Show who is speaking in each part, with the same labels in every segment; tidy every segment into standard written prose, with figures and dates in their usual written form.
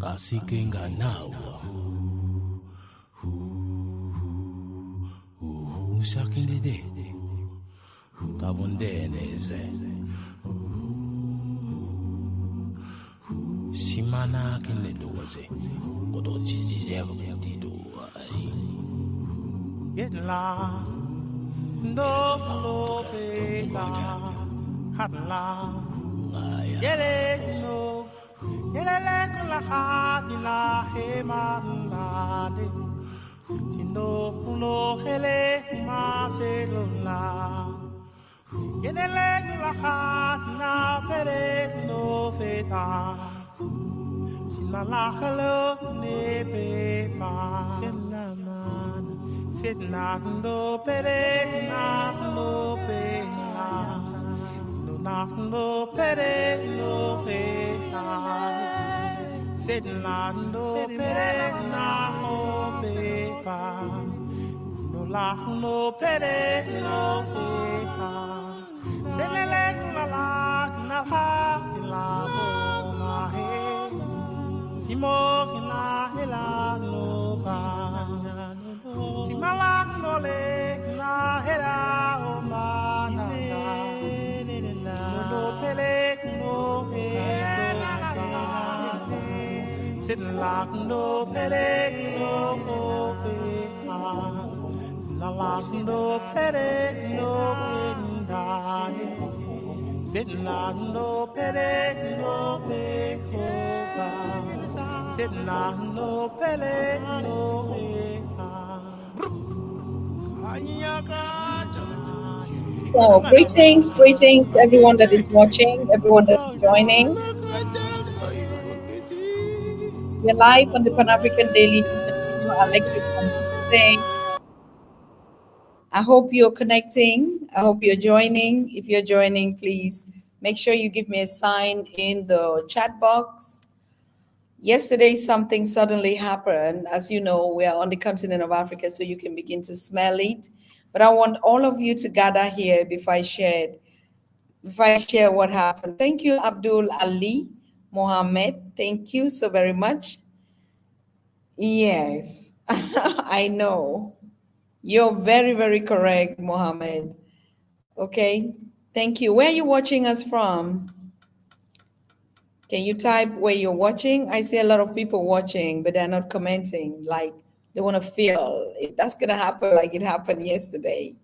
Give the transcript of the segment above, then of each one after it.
Speaker 1: Kasikinga now. Sakindide. Kabundeneze. Simana kinedoze. Kodo chizi yego dido. Get la. No lo peta. Hat la. Get it no. Get a leg la hat la hemande. Sindo fulo hele ma se lo la. Get a leg la hat na pere no feta. Sina la hello ne pepa. Sina man. Sina no pere na no peta. No na no pere no peta. Sina no pere na no peta. No la no pere no peta. Sina la na ha la bo na he. Simo la no ba. Simala no le na hera o ma na no pele no he sit la no pele no la la no pele no da sit la no pele no sit la no pele no.
Speaker 2: So, greetings, everyone that is watching, everyone that is joining. We're live on the Pan African Daily to continue our lectures on today. I hope you're connecting. I hope you're joining. If you're joining, please make sure you give me a sign in the chat box. Yesterday, something suddenly happened. As you know, we are on the continent of Africa, so you can begin to smell it. But I want all of you to gather here before I share what happened. Thank you, Abdul Ali Mohammed. Thank you so very much. Yes, I know. You're very, very correct, Mohammed. Okay, thank you. Where are you watching us from? Can you type where you're watching? I see a lot of people watching, but they're not commenting. Like they want to feel if that's going to happen like it happened yesterday.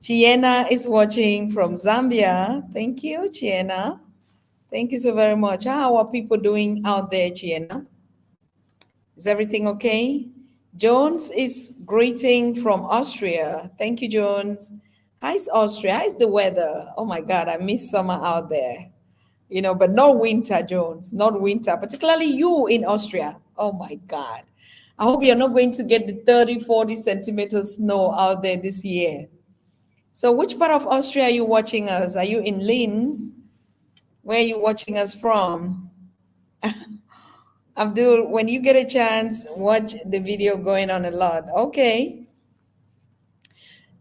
Speaker 2: Chiena is watching from Zambia. Thank you, Chiena. Thank you so very much. How are people doing out there, Chiena? Is everything okay? Jones is greeting from Austria. Thank you, Jones. How's Austria? How's the weather? Oh my God, I miss summer out there. You know, but no winter, Jones, not winter, particularly you in Austria. Oh my God. I hope you're not going to get the 30, 40 centimeters snow out there this year. So which part of Austria are you watching us? Are you in Linz? Where are you watching us from? Abdul, when you get a chance, watch the video going on a lot. Okay.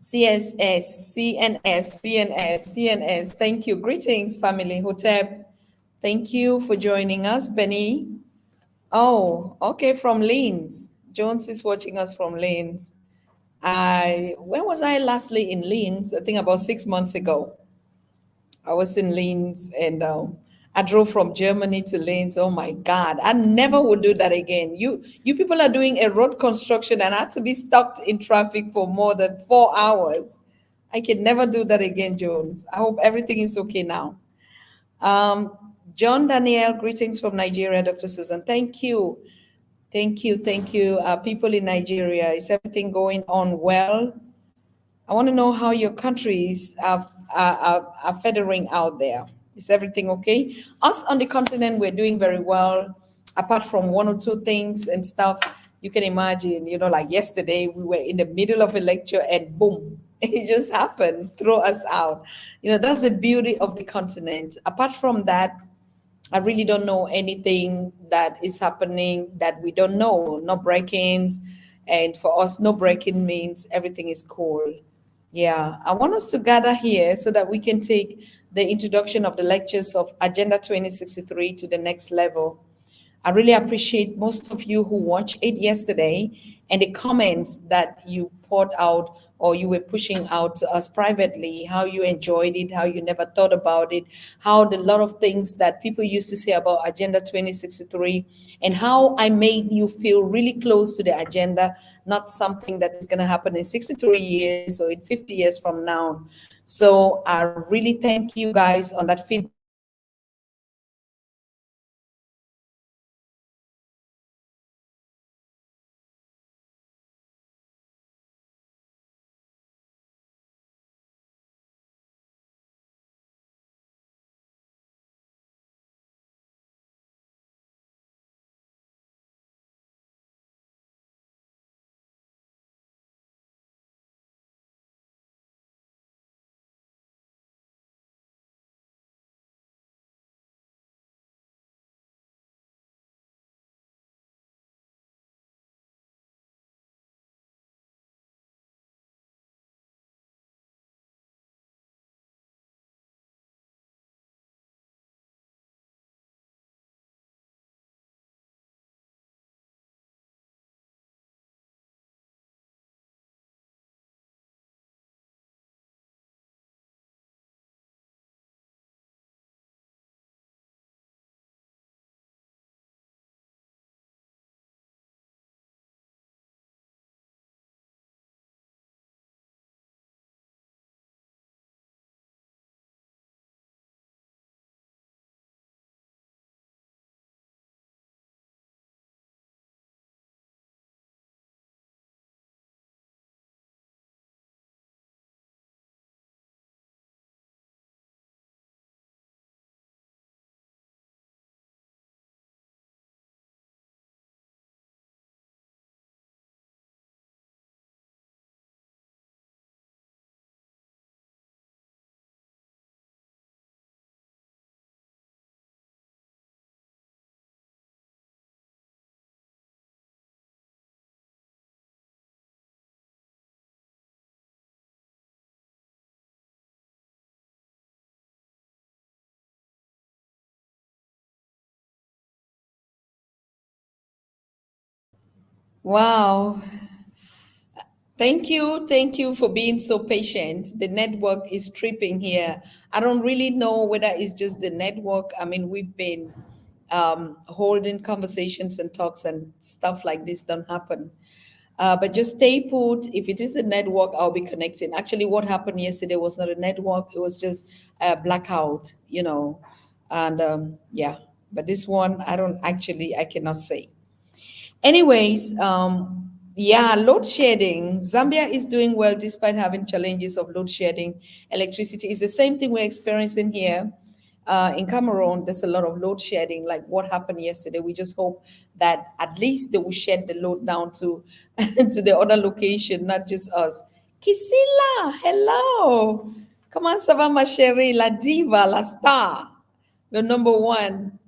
Speaker 2: CNS. Thank you. Greetings, family. Hotep. Thank you for joining us, Benny. Oh, okay, from Linz. Jones is watching us from Linz. When was I lastly in Linz? I think about 6 months ago. I was in Linz and I drove from Germany to Linz. Oh my God, I never would do that again. You people are doing a road construction and I had to be stuck in traffic for more than 4 hours. I can never do that again, Jones. I hope everything is okay now. John Daniel, greetings from Nigeria, Dr. Susan. Thank you. People in Nigeria, is everything going on well? I want to know how your countries are feathering out there. Is everything okay? Us on the continent, we're doing very well, apart from one or two things and stuff. You can imagine, you know, like yesterday, we were in the middle of a lecture and boom, it just happened, throw us out. You know, that's the beauty of the continent. Apart from that, I really don't know anything that is happening that we don't know, no break-ins. And for us, no break-in means everything is cool. Yeah, I want us to gather here so that we can take the introduction of the lectures of Agenda 2063 to the next level. I really appreciate most of you who watched it yesterday and the comments that you poured out or you were pushing out to us privately, how you enjoyed it, how you never thought about it, how the lot of things that people used to say about Agenda 2063, and how I made you feel really close to the agenda, not something that is going to happen in 63 years or in 50 years from now. So I really thank you guys on that feedback. I really appreciate it. Wow. Thank you for being so patient. The network is tripping here. I don't really know whether it's just the network. I mean, we've been holding conversations and talks and stuff like this don't happen. But just stay put. If it is a network, I'll be connecting. Actually, what happened yesterday was not a network, it was just a blackout, you know. And yeah, but this one, I cannot say. Anyways, yeah, load shedding. Zambia is doing well despite having challenges of load shedding. Electricity is the same thing we're experiencing here. In Cameroon, there's a lot of load shedding, like what happened yesterday. We just hope that at least they will shed the load down to, to the other location, not just us. Kisila, hello. Come on, Sava, ma chérie, la diva, la star, the number one.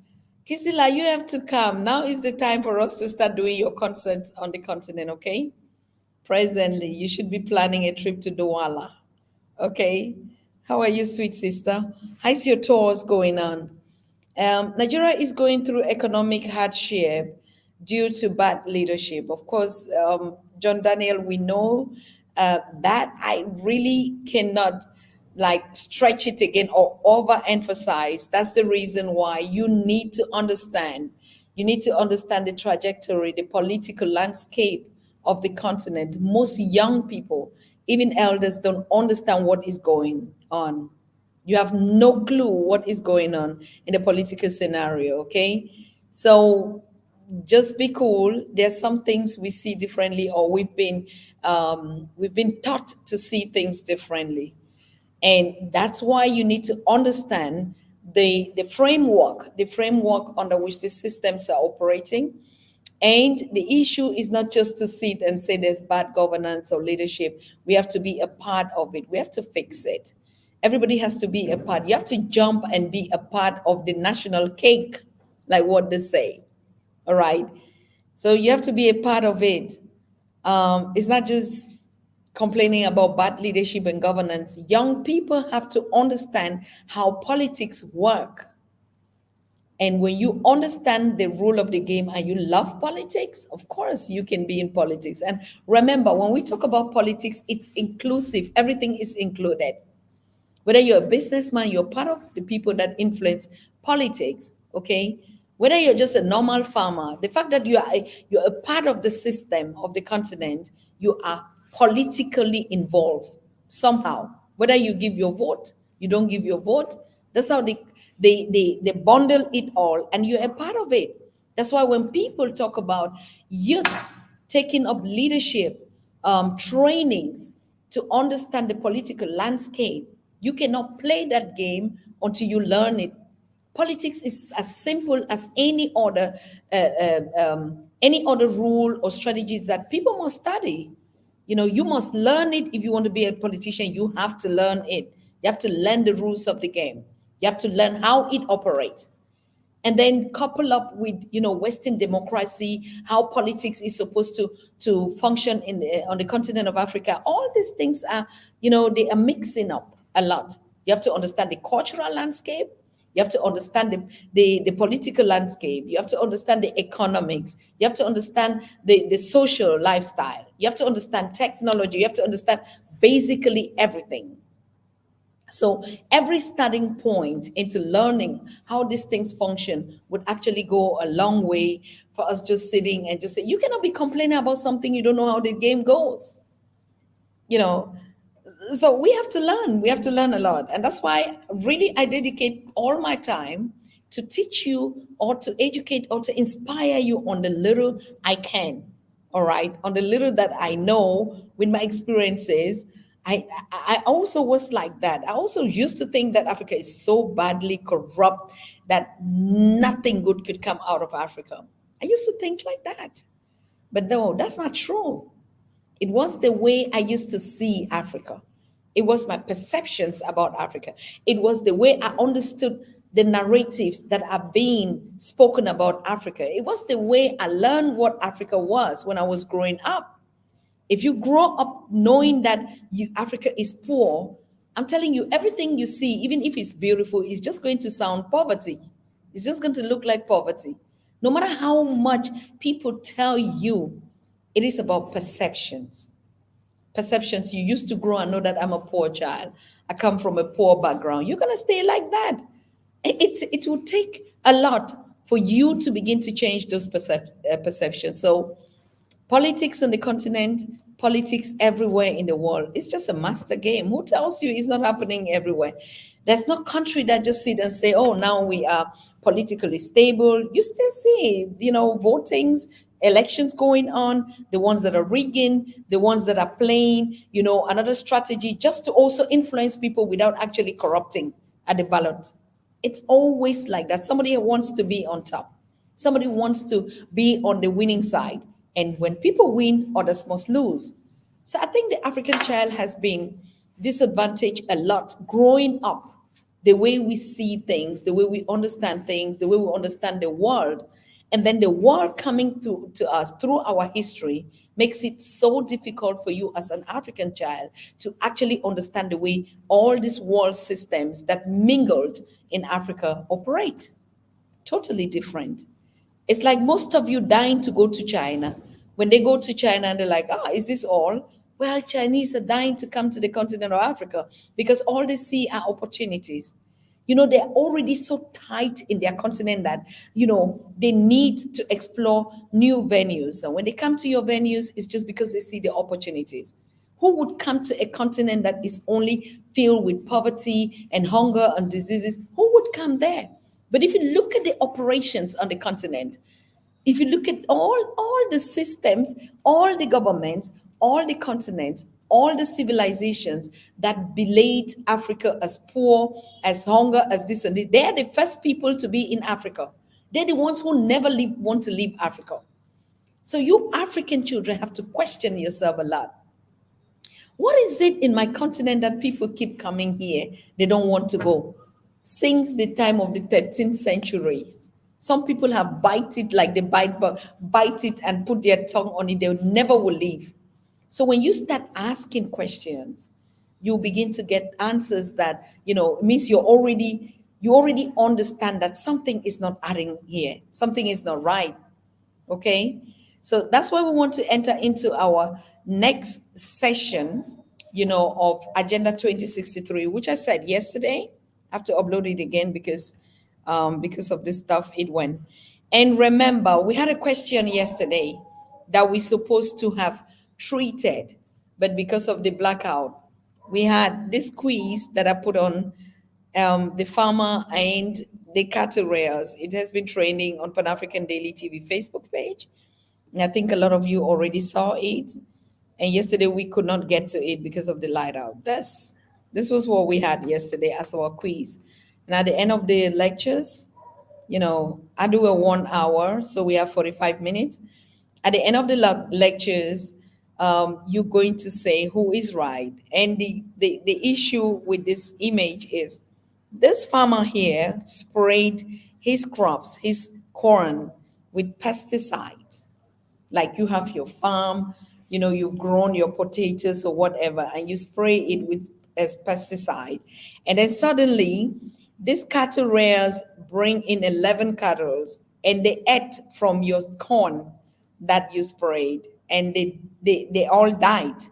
Speaker 2: Kisila, you have to come. Now is the time for us to start doing your concerts on the continent, okay? Presently, you should be planning a trip to Douala, okay? How are you, sweet sister? How's your tours going on? Nigeria is going through economic hardship due to bad leadership. Of course, John Daniel, we know that. I really cannot like stretch it again or overemphasize. That's the reason why you need to understand. You need to understand the trajectory, the political landscape of the continent. Most young people, even elders, don't understand what is going on. You have no clue what is going on in the political scenario, okay? So just be cool. There's some things we see differently, or we've been taught to see things differently. And that's why you need to understand the framework under which the systems are operating. And the issue is not just to sit and say there's bad governance or leadership. We have to be a part of it. We have to fix it. Everybody has to be a part. You have to jump and be a part of the national cake, like what they say. All right. So you have to be a part of it. It's not just complaining about bad leadership and governance. Young people have to understand how politics work. And when you understand the rule of the game and you love politics, of course you can be in politics. And remember, when we talk about politics, it's inclusive, everything is included. Whether you're a businessman, you're part of the people that influence politics, okay? Whether you're just a normal farmer, the fact that you're a part of the system of the continent, you are politically involved somehow. Whether you give your vote, you don't give your vote, that's how they bundle it all, and you're a part of it. That's why when people talk about youth taking up leadership trainings to understand the political landscape, you cannot play that game until you learn it. Politics is as simple as any other rule or strategies that people must study. You must learn it. If you want to be a politician, you have to learn it. You have to learn the rules of the game. You have to learn how it operates, and then couple up with Western democracy, how politics is supposed to function on the continent of Africa. All these things are, they are mixing up a lot. You have to understand the cultural landscape. You have to understand the political landscape. You have to understand the economics. You have to understand the social lifestyle. You have to understand technology. You have to understand basically everything. So every starting point into learning how these things function would actually go a long way for us just sitting and just say, you cannot be complaining about something you don't know how the game goes. You know, so we have to learn a lot, and that's why really I dedicate all my time to teach you or to educate or to inspire you on the little I can. All right, on the little that I know with my experiences. I also was like that. I also used to think that Africa is so badly corrupt that nothing good could come out of Africa. I used to think like that, but no, that's not true. It was the way I used to see Africa. It was my perceptions about Africa. It was the way I understood the narratives that are being spoken about Africa. It was the way I learned what Africa was when I was growing up. If you grow up knowing that Africa is poor, I'm telling you, everything you see, even if it's beautiful, is just going to sound poverty. It's just going to look like poverty. No matter how much people tell you, it is about perceptions. Perceptions. You used to grow and know that I'm a poor child. I come from a poor background. You're going to stay like that. It will take a lot for you to begin to change those perceptions. So politics on the continent, politics everywhere in the world. It's just a master game. Who tells you it's not happening everywhere? There's no country that just sit and say, oh, now we are politically stable. You still see, votings, elections going on, the ones that are rigging, the ones that are playing, another strategy just to also influence people without actually corrupting at the ballot. It's always like that. Somebody wants to be on top. Somebody wants to be on the winning side. And when people win, others must lose. So I think the African child has been disadvantaged a lot growing up. The way we see things, the way we understand things, the way we understand the world. And then the world coming to us through our history makes it so difficult for you as an African child to actually understand the way all these world systems that mingled in Africa operate. Totally different. It's like most of you dying to go to China. When they go to China and they're like, is this all? Well, Chinese are dying to come to the continent of Africa because all they see are opportunities. They're already so tight in their continent that, they need to explore new venues. And when they come to your venues, it's just because they see the opportunities. Who would come to a continent that is only filled with poverty and hunger and diseases? Who would come there? But if you look at the operations on the continent, if you look at all the systems, all the governments, all the continents, all the civilizations that belayed Africa as poor, as hunger, as this and that, they're the first people to be in Africa. They're the ones who never want to leave Africa. So you African children have to question yourself a lot. What is it in my continent that people keep coming here? They don't want to go. Since the time of the 13th century, some people have bite it like they bite it and put their tongue on it. They never will leave. So when you start asking questions, you begin to get answers that, means you're already you already understand that something is not adding here, something is not right. Okay, so that's why we want to enter into our next session, of Agenda 2063, which I said yesterday. I have to upload it again because of this stuff it went. And remember, we had a question yesterday that we supposed to have treated, but because of the blackout, we had this quiz that I put on the farmer and the cattle rears. It has been trending on Pan African Daily TV Facebook page. And I think a lot of you already saw it. And yesterday we could not get to it because of the light out. This was what we had yesterday as our quiz. And at the end of the lectures, I do a 1 hour, so we have 45 minutes. At the end of the lectures, you're going to say who is right. And the issue with this image is this farmer here sprayed his crops, his corn, with pesticides. Like you have your farm, you've grown your potatoes or whatever, and you spray it with as pesticide. And then suddenly, these cattle rears bring in 11 cattle and they ate from your corn that you sprayed, and they all died.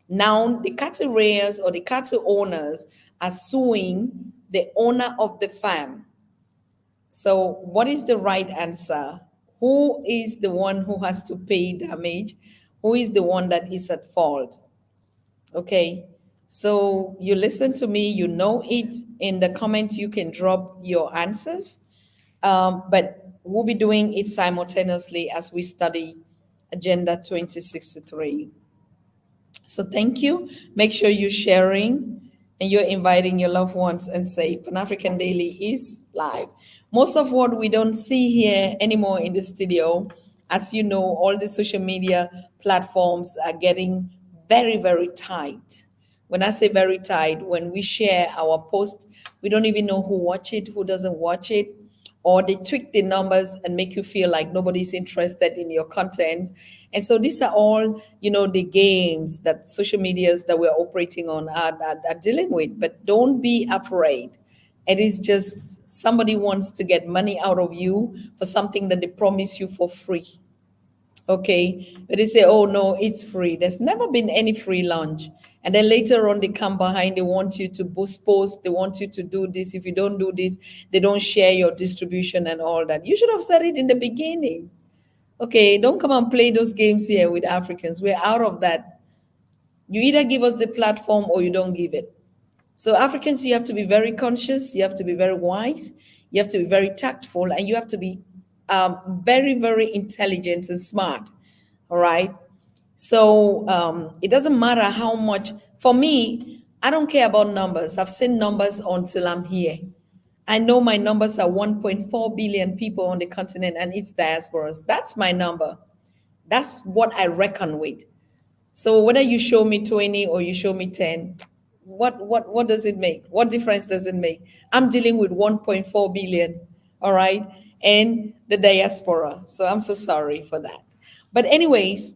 Speaker 2: Now, the cattle rears or the cattle owners are suing the owner of the farm. So, what is the right answer? Who is the one who has to pay damage? Who is the one that is at fault? Okay. So, you listen to me, you know it. In the comments, you can drop your answers. But we'll be doing it simultaneously as we study Agenda 2063. So thank you. Make sure you're sharing and you're inviting your loved ones and say Pan African Daily is live. Most of what we don't see here anymore in the studio, as you know, all the social media platforms are getting very, very tight. When I say very tight, when we share our post, we don't even know who watch it, who doesn't watch it, or they tweak the numbers and make you feel like nobody's interested in your content. And so these are all, the games that social medias that we're operating on are dealing with. But don't be afraid. It is just somebody wants to get money out of you for something that they promise you for free. Okay, but they say, oh no, it's free. There's never been any free lunch. And then later on, they come behind, they want you to boost posts, they want you to do this. If you don't do this, they don't share your distribution and all that. You should have said it in the beginning. Okay, don't come and play those games here with Africans. We're out of that. You either give us the platform or you don't give it. So Africans, you have to be very conscious, you have to be very wise, you have to be very tactful, and you have to be very, very intelligent and smart. All right. So it doesn't matter how much. For me, I don't care about numbers. I've seen numbers until I'm here. I know my numbers are 1.4 billion people on the continent and its diasporas. That's my number. That's what I reckon with. So whether you show me 20 or you show me 10, what does it make? What difference does it make? I'm dealing with 1.4 billion, all right, and the diaspora. So I'm so sorry for that. But anyways,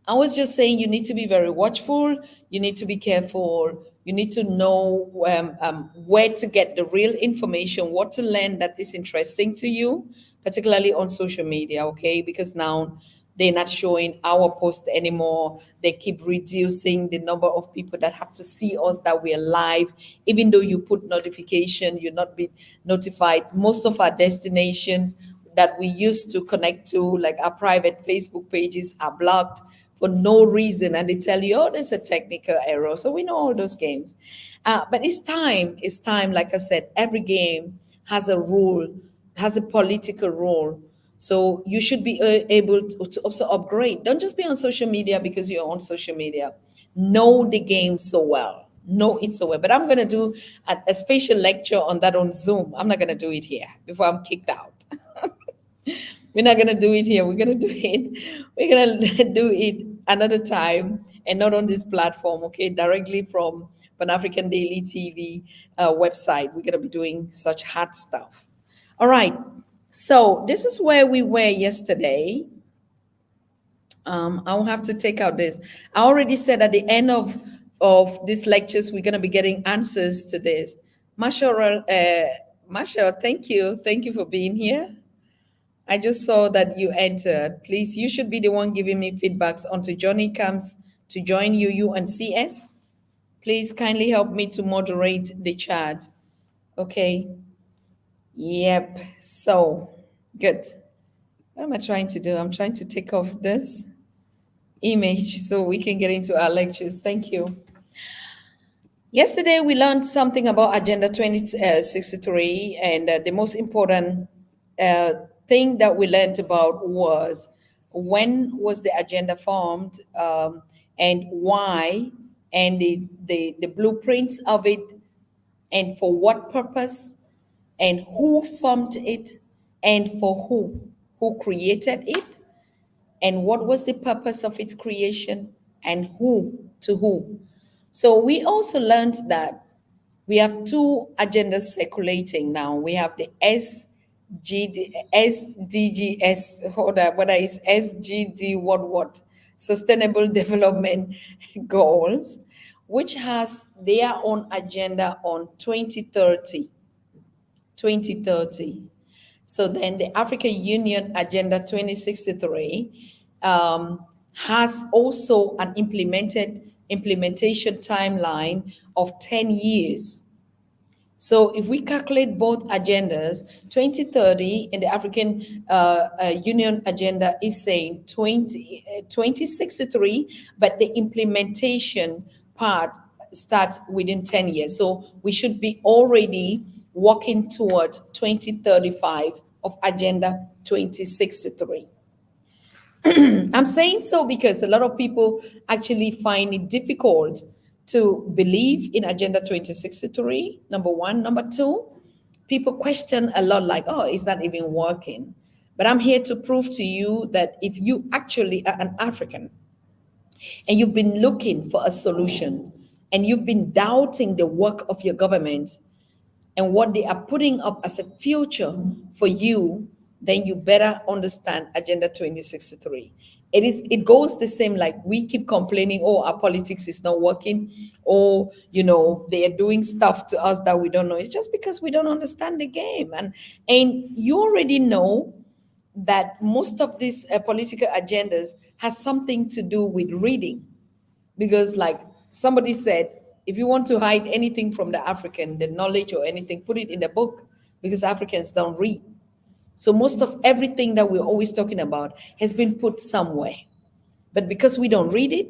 Speaker 2: I was just saying you need to be very watchful. You need to be careful. You need to know where to get the real information, what to learn that is interesting to you, particularly on social media, okay? Because now they're not showing our post anymore. They keep reducing the number of people that have to see us that we're live. Even though you put notification, you're not be notified. Most of our destinations that we used to connect to, like our private Facebook pages, are blocked for no reason, and they tell you, oh, there's a technical error. So we know all those games. But it's time, like I said, every game has a rule, has a political role. So you should be able to also upgrade. Don't just be on social media because you're on social media. Know the game so well. Know it so well. But I'm going to do a special lecture on that on Zoom. I'm not going to do it here before I'm kicked out. We're not gonna do it here. We're gonna do it. We're gonna do it another time, and not on this platform. Okay, directly from Pan African Daily TV website. We're gonna be doing such hard stuff. All right. So this is where we were yesterday. I'll have to take out this. I already said at the end of these lectures, we're gonna be getting answers to this. Marshall, Marshall, thank you. Thank you for being here. I just saw that you entered. Please, you should be the one giving me feedbacks until Johnny comes to join you and CS. Please kindly help me to moderate the chat. Okay. Yep. So, good. What am I trying to do? I'm trying to take off this image so we can get into our lectures. Thank you. Yesterday, we learned something about Agenda 2063, and the most important uh, thing that we learned about was when was the agenda formed, and why, and the blueprints of it, and for what purpose, and who formed it, and for who created it, and what was the purpose of its creation, and who to who. So we also learned that we have two agendas circulating now. We have the SDGs, hold on, what is SGD, what? Sustainable Development Goals, which has their own agenda on 2030. 2030. So then the African Union Agenda 2063 has also an implementation timeline of 10 years. So if we calculate both agendas, 2030 in the African Union agenda is saying 2063, but the implementation part starts within 10 years. So we should be already working towards 2035 of Agenda 2063. I'm saying so because a lot of people actually find it difficult to believe in Agenda 2063, number one. Number two, people question a lot like, oh, is that even working? But I'm here to prove to you that if you actually are an African and you've been looking for a solution and you've been doubting the work of your government and what they are putting up as a future for you, then you better understand Agenda 2063. It goes the same like we keep complaining, oh, our politics is not working, or they are doing stuff to us that we don't know. It's just because we don't understand the game. And you already know that most of these political agendas has something to do with reading, because like somebody said, if you want to hide anything from the African, the knowledge or anything, put it in the book, because Africans don't read. So most of everything that we're always talking about has been put somewhere, but because we don't read it,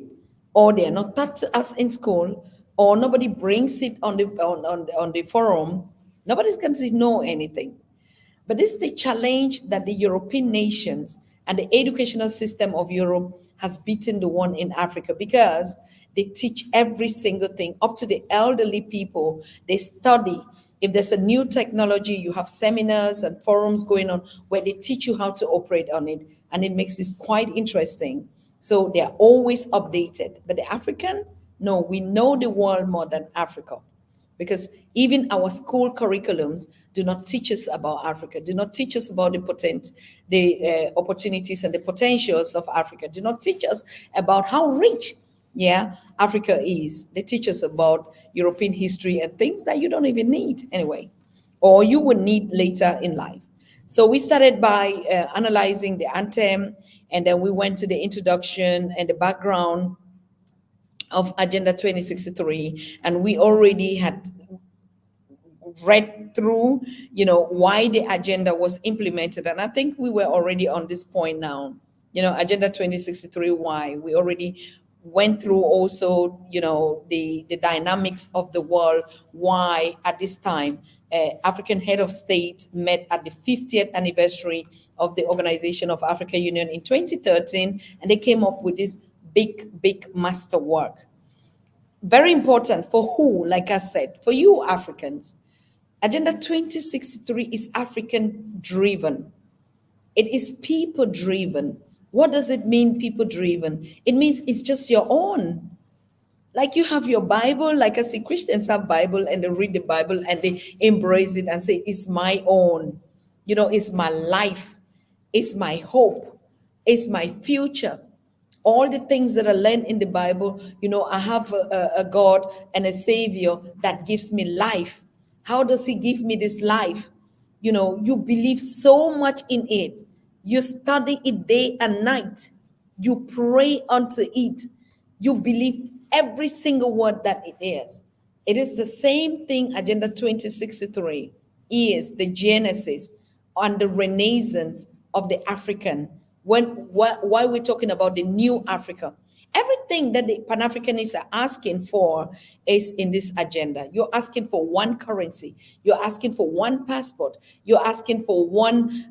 Speaker 2: or they are not taught to us in school, or nobody brings it on the forum, nobody's going to know anything. But this is the challenge that the European nations and the educational system of Europe has beaten the one in Africa, because they teach every single thing up to the elderly people. They study. If there's a new technology, you have seminars and forums going on where they teach you how to operate on it. And it makes this quite interesting. So they're always updated. But the African, no, we know the world more than Africa, because even our school curriculums do not teach us about Africa, do not teach us about the opportunities and the potentials of Africa, do not teach us about how rich, yeah, Africa is. They teach us about European history and things that you don't even need anyway, or you would need later in life. So we started by analyzing the anthem, and then we went to the introduction and the background of Agenda 2063, and we already had read through, why the agenda was implemented. And I think we were already on this point now, Agenda 2063, why. We already went through also, the dynamics of the world, why at this time, African head of state met at the 50th anniversary of the Organization of African Union in 2013, and they came up with this big masterwork. Very important for who, like I said, for you Africans. Agenda 2063 is African driven. It is people driven. What does it mean, people driven? It means it's just your own. Like you have your Bible, like I see Christians have Bible and they read the Bible and they embrace it and say, it's my own. It's my life. It's my hope. It's my future. All the things that are learned in the Bible, I have a God and a Savior that gives me life. How does he give me this life? You believe so much in it. You study it day and night. You pray unto it. You believe every single word that it is. It is the same thing Agenda 2063 is the genesis and the renaissance of the African. Why we're talking about the new Africa. Everything that the Pan-Africanists are asking for is in this agenda. You're asking for one currency. You're asking for one passport. You're asking for one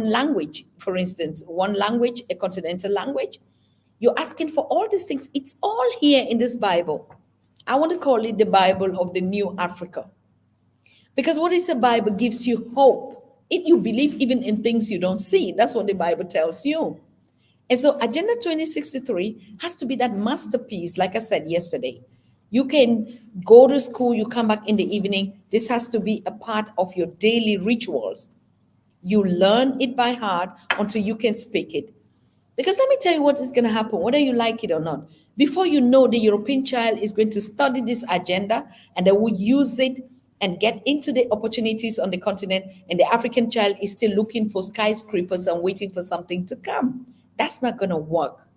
Speaker 2: language, for instance, one language, a continental language. You're asking for all these things. It's all here in this Bible. I want to call it the Bible of the new Africa. Because what is the Bible gives you hope. If you believe even in things you don't see, that's what the Bible tells you. And so Agenda 2063 has to be that masterpiece, like I said yesterday. You can go to school, you come back in the evening. This has to be a part of your daily rituals. You learn it by heart until you can speak it. Because let me tell you what is going to happen, whether you like it or not. Before you know, the European child is going to study this agenda and they will use it and get into the opportunities on the continent. And the African child is still looking for skyscrapers and waiting for something to come. That's not going to work.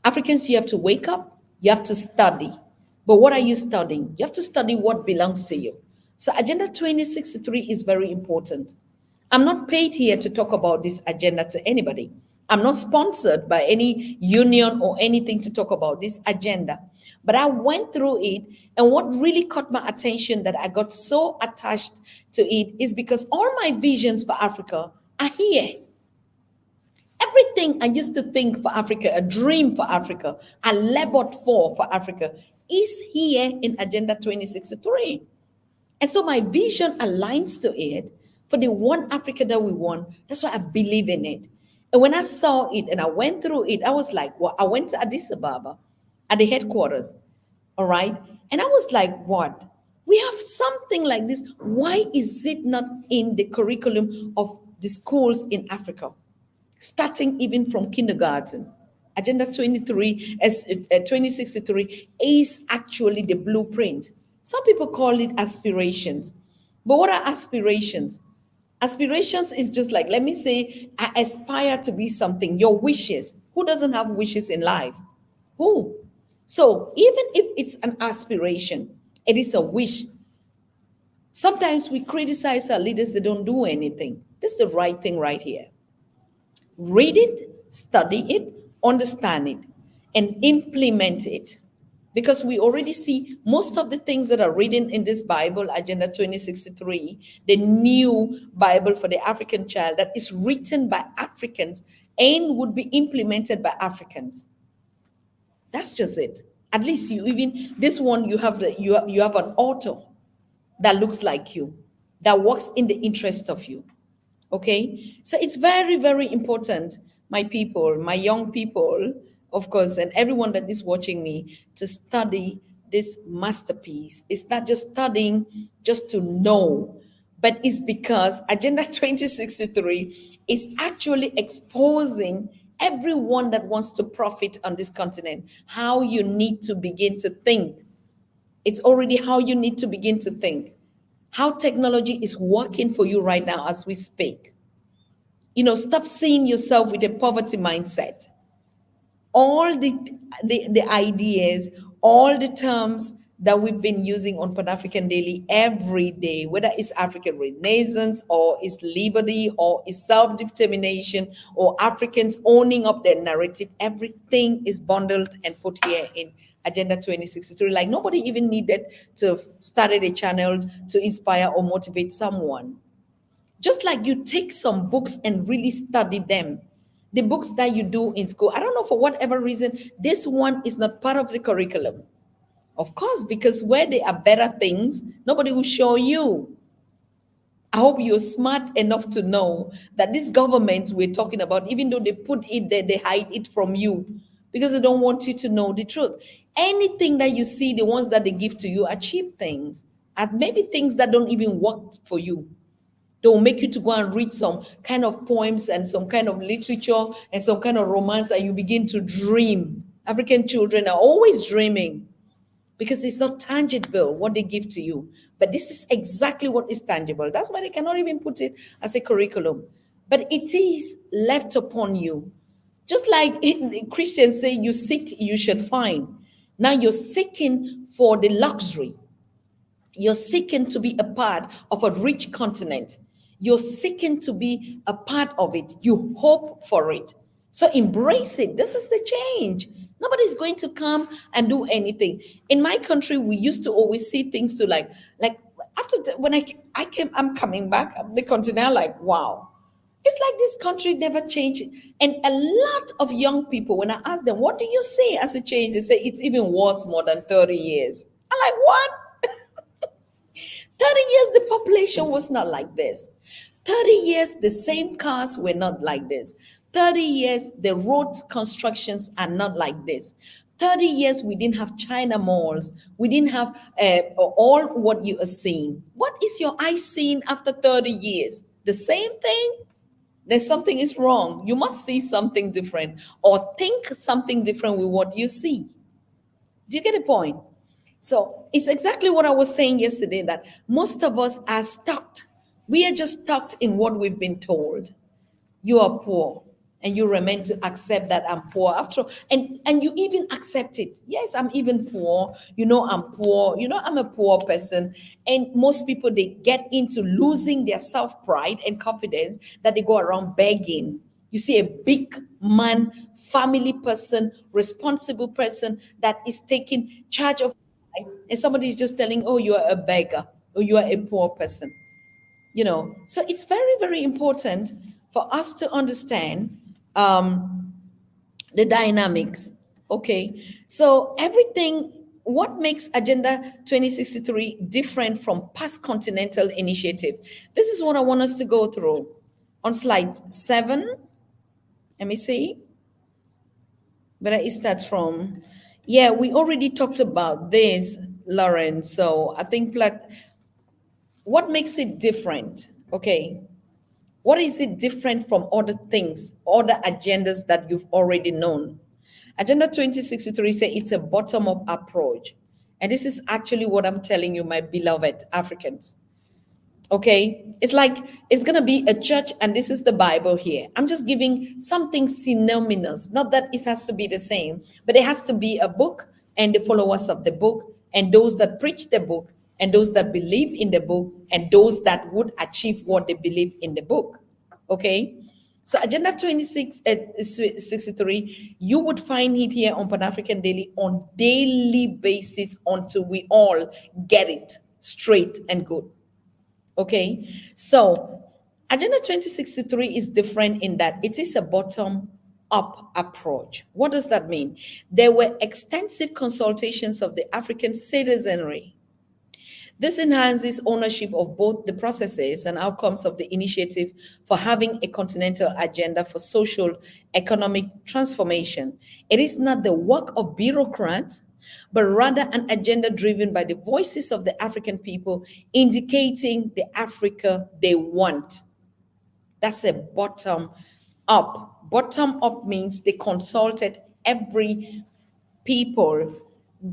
Speaker 2: Africans, you have to wake up, you have to study. But what are you studying? You have to study what belongs to you. So, Agenda 2063 is very important. I'm not paid here to talk about this agenda to anybody. I'm not sponsored by any union or anything to talk about this agenda. But I went through it, and what really caught my attention that I got so attached to it is because all my visions for Africa are here. Everything I used to think for Africa, a dream for Africa, I labored for Africa, is here in Agenda 2063. And so my vision aligns to it for the one Africa that we want. That's why I believe in it. And when I saw it and I went through it, I was like, well, I went to Addis Ababa at the headquarters. All right. And I was like, what? We have something like this. Why is it not in the curriculum of the schools in Africa? Starting even from kindergarten. Agenda 2063 is actually the blueprint. Some people call it aspirations. But what are aspirations? Aspirations is just like, let me say, I aspire to be something, your wishes. Who doesn't have wishes in life? Who? So even if it's an aspiration, it is a wish. Sometimes we criticize our leaders, they don't do anything. This is the right thing right here. Read it, study it, understand it, and implement it. Because we already see most of the things that are written in this Bible, Agenda 2063, the new Bible for the African child that is written by Africans and would be implemented by Africans. That's just it. At least you even, this one, you have an author that looks like you, that works in the interest of you. Okay, so it's very, very important, my people, my young people, of course, and everyone that is watching me, to study this masterpiece. It's not just studying just to know, but it's because Agenda 2063 is actually exposing everyone that wants to profit on this continent how you need to begin to think. It's already how you need to begin to think. How technology is working for you right now as we speak. Stop seeing yourself with a poverty mindset. All the ideas, all the terms that we've been using on Pan-African Daily every day, whether it's African Renaissance or it's liberty or it's self-determination or Africans owning up their narrative, everything is bundled and put here in Agenda 2063. Like nobody even needed to start a channel to inspire or motivate someone. Just like you take some books and really study them. The books that you do in school, I don't know, for whatever reason, this one is not part of the curriculum. Of course, because where there are better things, nobody will show you. I hope you're smart enough to know that these governments we're talking about, even though they put it there, they hide it from you because they don't want you to know the truth. Anything that you see, the ones that they give to you are cheap things, and maybe things that don't even work for you. They will make you to go and read some kind of poems and some kind of literature and some kind of romance, and you begin to dream. African children are always dreaming. because it's not tangible what they give to you. But this is exactly what is tangible. That's why they cannot even put it as a curriculum. But it is left upon you. Just like Christians say, you seek, you shall find. Now you're seeking for the luxury. You're seeking to be a part of a rich continent. You're seeking to be a part of it. You hope for it. So embrace it. This is the change. Nobody's going to come and do anything. In my country, we used to always see things to like after when I came, I'm coming back, the continent, like, wow. It's like this country never changed. And a lot of young people, when I ask them, what do you see as a change? They say it's even worse more than 30 years. I'm like, what? 30 years, the population was not like this. 30 years, the same cars were not like this. 30 years, the road constructions are not like this. 30 years, we didn't have China malls. We didn't have all what you are seeing. What is your eye seeing after 30 years? The same thing? There's something is wrong. You must see something different or think something different with what you see. Do you get the point? So it's exactly what I was saying yesterday, that most of us are stuck. We are just stuck in what we've been told. You are poor, and you remain to accept that I'm poor after all. And you even accept it. Yes, I'm even poor. I'm poor. I'm a poor person. And most people, they get into losing their self-pride and confidence, that they go around begging. You see a big man, family person, responsible person that is taking charge of life, and somebody is just telling, oh, you are a beggar, or you are a poor person. So it's very, very important for us to understand the dynamics. Okay, so everything, what makes Agenda 2063 different from past continental initiative? This is what I want us to go through on slide 7. Let me see where it starts from. Yeah, we already talked about this, Lauren. So I think, like, what makes it different? Okay, what is it different from other things, other agendas that you've already known? Agenda 2063 says it's a bottom-up approach. And this is actually what I'm telling you, my beloved Africans. Okay, it's like it's going to be a church, and this is the Bible here. I'm just giving something synonymous, not that it has to be the same, but it has to be a book, and the followers of the book, and those that preach the book, and those that believe in the book, and those that would achieve what they believe in the book. Okay, so Agenda 2063, you would find it here on Pan African Daily on daily basis until we all get it straight and good. Okay, so Agenda 2063 is different in that it is a bottom up approach. What does that mean? There were extensive consultations of the African citizenry. This enhances ownership of both the processes and outcomes of the initiative for having a continental agenda for social economic transformation. It is not the work of bureaucrats, but rather an agenda driven by the voices of the African people, indicating the Africa they want. That's a bottom up. Bottom up means they consulted every people,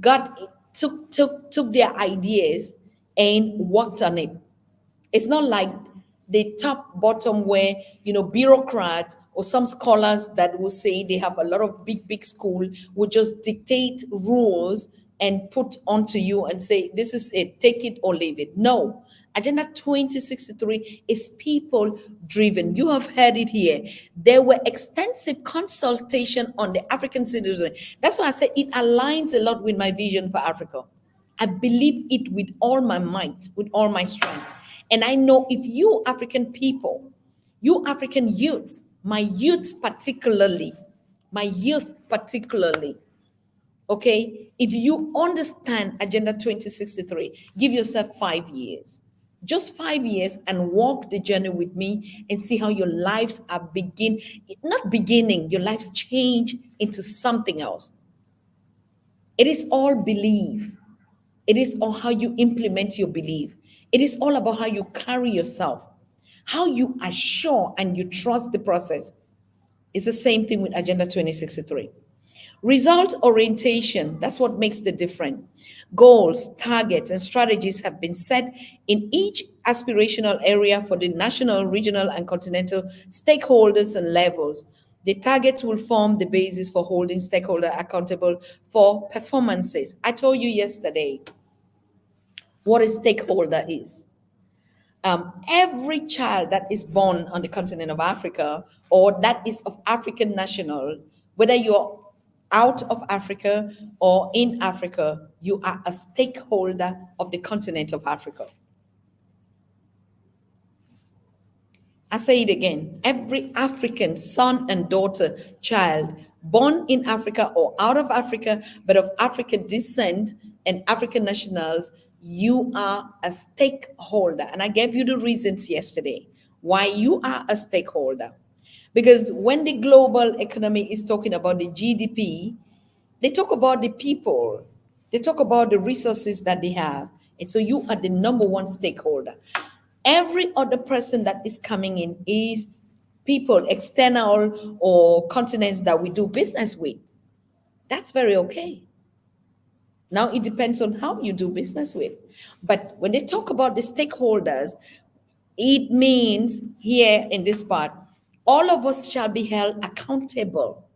Speaker 2: got took their ideas and worked on it. It's not like the top bottom where bureaucrats or some scholars that will say they have a lot of big school will just dictate rules and put onto you and say this is it, take it or leave it. No, Agenda 2063 is people driven. You have heard it here. There were extensive consultation on the African citizen. That's why I say it aligns a lot with my vision for Africa. I believe it with all my might, with all my strength. And I know if you African people, you African youths, my youth particularly, okay, if you understand Agenda 2063, give yourself 5 years. Just 5 years and walk the journey with me and see how your lives are not beginning, your lives change into something else. It is all belief. It is all how you implement your belief. It is all about how you carry yourself, how you assure and you trust the process. It's the same thing with Agenda 2063. Result orientation, that's what makes the difference. Goals, targets, and strategies have been set in each aspirational area for the national, regional, and continental stakeholders and levels. The targets will form the basis for holding stakeholder accountable for performances. I told you yesterday what a stakeholder is. Every child that is born on the continent of Africa or that is of African national, whether you're out of Africa or in Africa, you are a stakeholder of the continent of Africa. I say it again. Every African son and daughter, child born in Africa or out of Africa, but of African descent and African nationals, you are a stakeholder. And I gave you the reasons yesterday why you are a stakeholder. Because when the global economy is talking about the GDP, they talk about the people, they talk about the resources that they have. And so you are the number one stakeholder. Every other person that is coming in is people, external or continents that we do business with. That's very okay. Now it depends on how you do business with. But when they talk about the stakeholders, it means here in this part, all of us shall be held accountable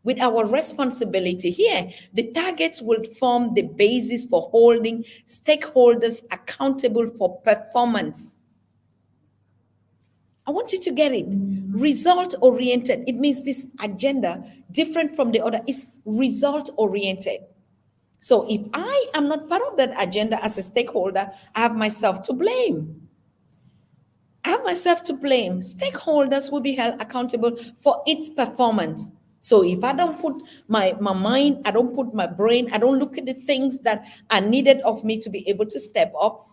Speaker 2: with our responsibility here. The targets will form the basis for holding stakeholders accountable for performance. I want you to get it. Result oriented. It means this agenda, different from the other, is result oriented. So if I am not part of that agenda as a stakeholder, I have myself to blame. I have myself to blame. Stakeholders will be held accountable for its performance. So if I don't put my mind, I don't put my brain, I don't look at the things that are needed of me to be able to step up,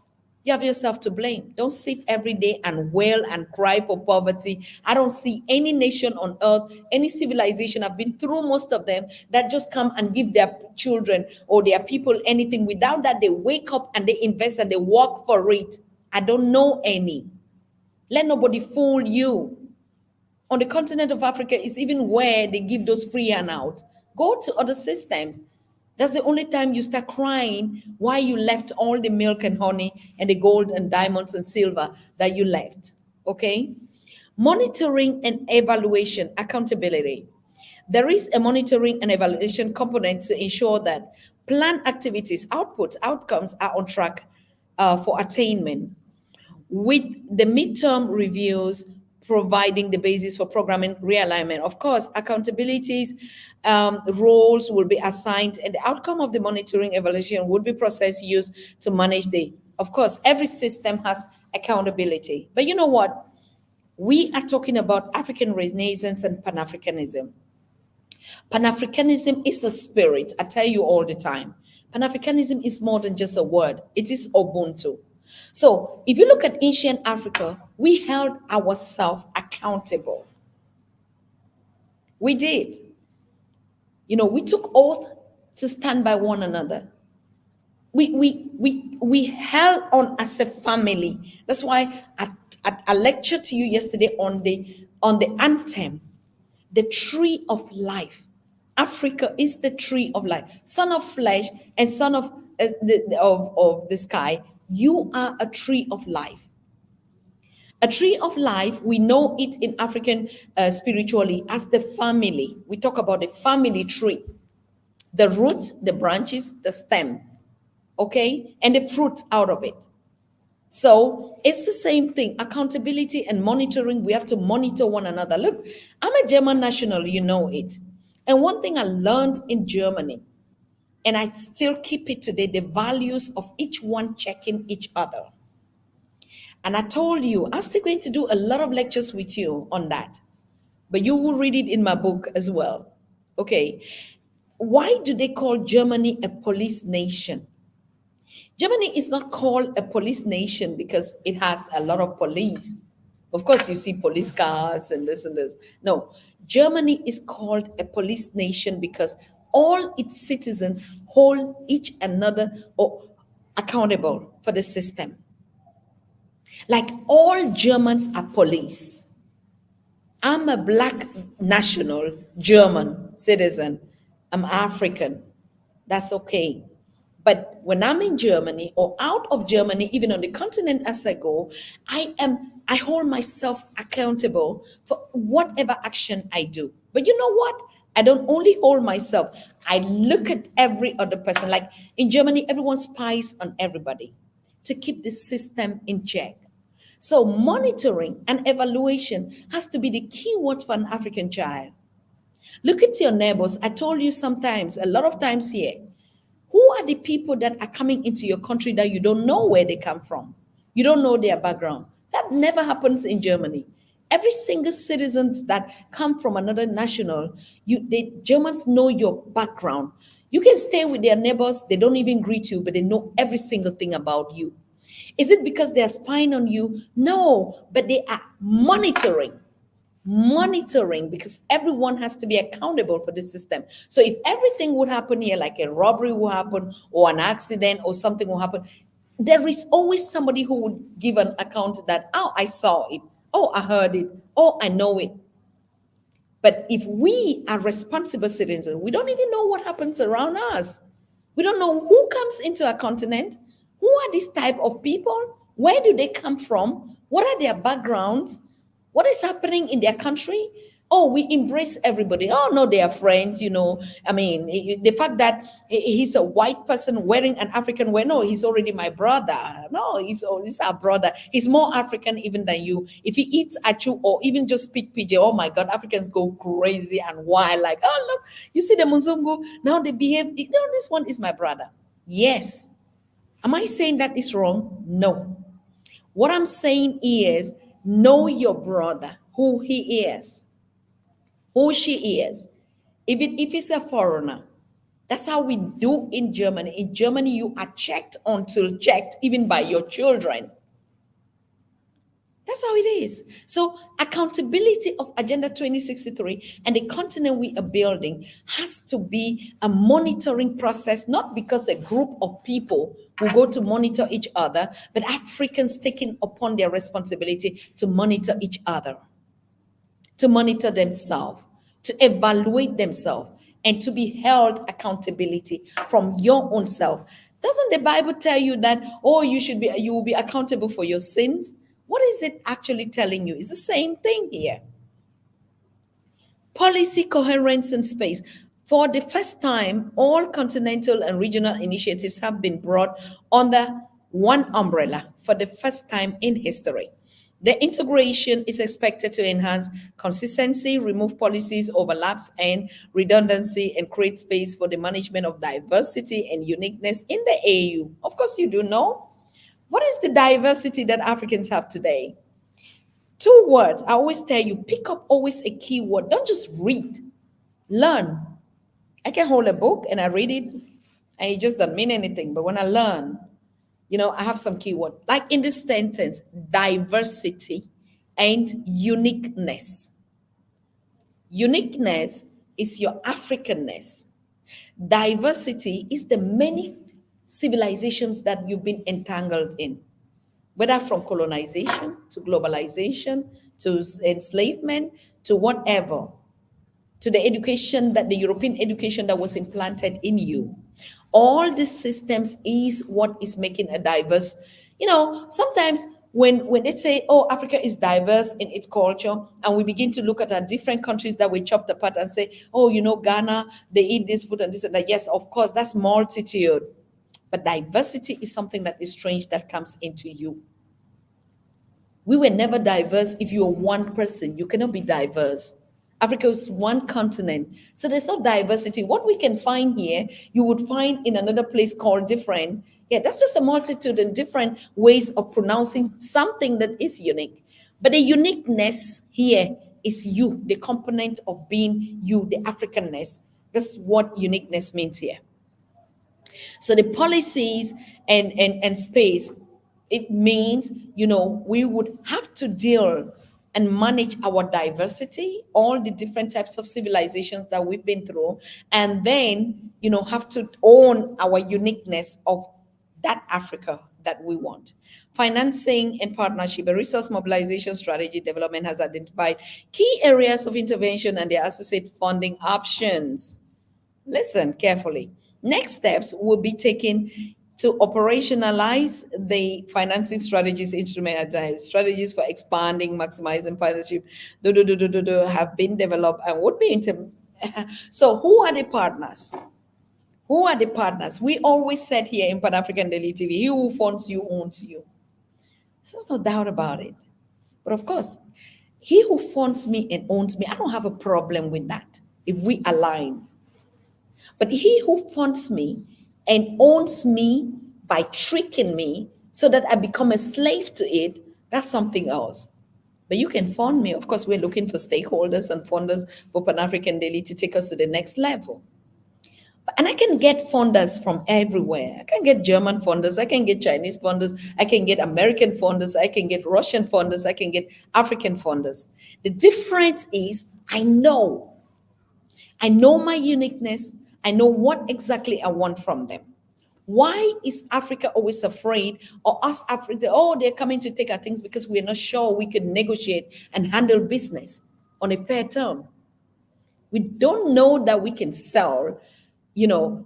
Speaker 2: you have yourself to blame. Don't sit every day and wail and cry for poverty. I don't see any nation on earth, any civilization, I've been through most of them, that just come and give their children or their people anything. Without that, they wake up and they invest and they work for it. I don't know any. Let nobody fool you. On the continent of Africa is even where they give those free handout. Go to other systems. That's the only time you start crying why you left all the milk and honey and the gold and diamonds and silver that you left. Okay? Monitoring and evaluation, accountability. There is a monitoring and evaluation component to ensure that planned activities, outputs, outcomes are on track for attainment, with the midterm reviews providing the basis for programming realignment. Of course, accountabilities roles will be assigned, and the outcome of the monitoring evaluation would be process used to manage the. Of course, every system has accountability, but you know what? We are talking about African Renaissance and Pan Africanism. Pan Africanism is a spirit. I tell you all the time. Pan Africanism is more than just a word. It is Ubuntu. So if you look at ancient Africa, we held ourselves accountable. We did. You know, we took oath to stand by one another. We held on as a family. That's why I lectured to you yesterday on the anthem, the tree of life. Africa is the tree of life, son of flesh and son of of the sky. You are a tree of life. A tree of life, we know it in African spiritually as the family. We talk about the family tree, the roots, the branches, the stem, okay, and the fruit out of it. So it's the same thing. Accountability and monitoring. We have to monitor one another. Look, I'm a German national, you know it. And one thing I learned in Germany, and I still keep it today, the values of each one checking each other. And I told you, I'm still going to do a lot of lectures with you on that. But you will read it in my book as well. Okay. Why do they call Germany a police nation? Germany is not called a police nation because it has a lot of police. Of course, you see police cars and this and this. No, Germany is called a police nation because all its citizens hold each another or accountable for the system. Like all Germans are police. I'm a black national German citizen. I'm African. That's okay. But when I'm in Germany or out of Germany, even on the continent as I go, I hold myself accountable for whatever action I do. But you know what? I don't only hold myself. I look at every other person. Like in Germany, everyone spies on everybody to keep the system in check. So monitoring and evaluation has to be the key word for an African child. Look at your neighbors. I told you sometimes, a lot of times here, who are the people that are coming into your country that you don't know where they come from? You don't know their background. That never happens in Germany. Every single citizens that come from another national, the Germans know your background. You can stay with their neighbors, they don't even greet you, but they know every single thing about you. Is it because they're spying on you? No, but they are monitoring because everyone has to be accountable for this system. So if everything would happen here, like a robbery will happen or an accident or something will happen, there is always somebody who would give an account that, oh, I saw it, oh, I heard it, oh, I know it. But if we are responsible citizens, we don't even know what happens around us. We don't know who comes into our continent. Who are these type of people? Where do they come from? What are their backgrounds? What is happening in their country? Oh, we embrace everybody. Oh, no, they are friends, you know. I mean, the fact that he's a white person wearing an African wear, no, he's already my brother. No, he's our brother. He's more African even than you. If he eats achu or even just speak PJ, oh my God, Africans go crazy and wild. Like, oh, look, you see the Muzungu, now they behave. No, this one is my brother. Yes. Am I saying that is wrong? No. What I'm saying is know your brother, who he is, who she is. Even if it's a foreigner, that's how we do in Germany. In Germany, you are checked until checked, even by your children. That's how it is. So, accountability of Agenda 2063 and the continent we are building has to be a monitoring process, not because a group of people will go to monitor each other, but Africans taking upon their responsibility to monitor each other, to monitor themselves, to evaluate themselves, and to be held accountability from your own self. Doesn't the Bible tell you that, oh, you will be accountable for your sins? What is it actually telling you? It's the same thing here. Policy coherence in space. For the first time, all continental and regional initiatives have been brought under one umbrella for the first time in history. The integration is expected to enhance consistency, remove policies, overlaps, and redundancy, and create space for the management of diversity and uniqueness in the AU. Of course, you do know. What is the diversity that Africans have today? Two words. I always tell you, pick up always a key word. Don't just read, learn. I can hold a book and I read it, and it just doesn't mean anything. But when I learn, I have some keyword. Like in this sentence, diversity and uniqueness. Uniqueness is your Africanness. Diversity is the many civilizations that you've been entangled in, whether from colonization to globalization to enslavement to whatever, to the education that the European education that was implanted in you. All these systems is what is making a diverse. Sometimes when they say, oh, Africa is diverse in its culture, and we begin to look at our different countries that we chopped apart and say, oh, Ghana, they eat this food and this and that. Yes, of course, that's multitude. But diversity is something that is strange that comes into you. We were never diverse. If you're one person, you cannot be diverse. Africa is one continent. So there's no diversity. What we can find here, you would find in another place called different. Yeah, that's just a multitude and different ways of pronouncing something that is unique. But the uniqueness here is you, the component of being you, the Africanness. That's what uniqueness means here. So the policies and space, it means, we would have to deal and manage our diversity, all the different types of civilizations that we've been through, and then, have to own our uniqueness of that Africa that we want. Financing and partnership, a resource mobilization strategy development has identified key areas of intervention and their associated funding options. Listen carefully. Next steps will be taken to operationalize the financing strategies, instrumentalize strategies for expanding, maximizing partnership, have been developed and would be so who are the partners? Who are the partners? We always said here in Pan African Daily TV, he who funds you owns you. There's no doubt about it. But of course, he who funds me and owns me, I don't have a problem with that if we align. But he who funds me and owns me by tricking me so that I become a slave to it, that's something else. But you can fund me. Of course, we're looking for stakeholders and funders for Pan African Daily to take us to the next level. And I can get funders from everywhere. I can get German funders, I can get Chinese funders, I can get American funders, I can get Russian funders, I can get African funders. The difference is I know my uniqueness, I know what exactly I want from them. Why is Africa always afraid, or us Africa, oh, they're coming to take our things? Because we're not sure we can negotiate and handle business on a fair term. We don't know that we can sell,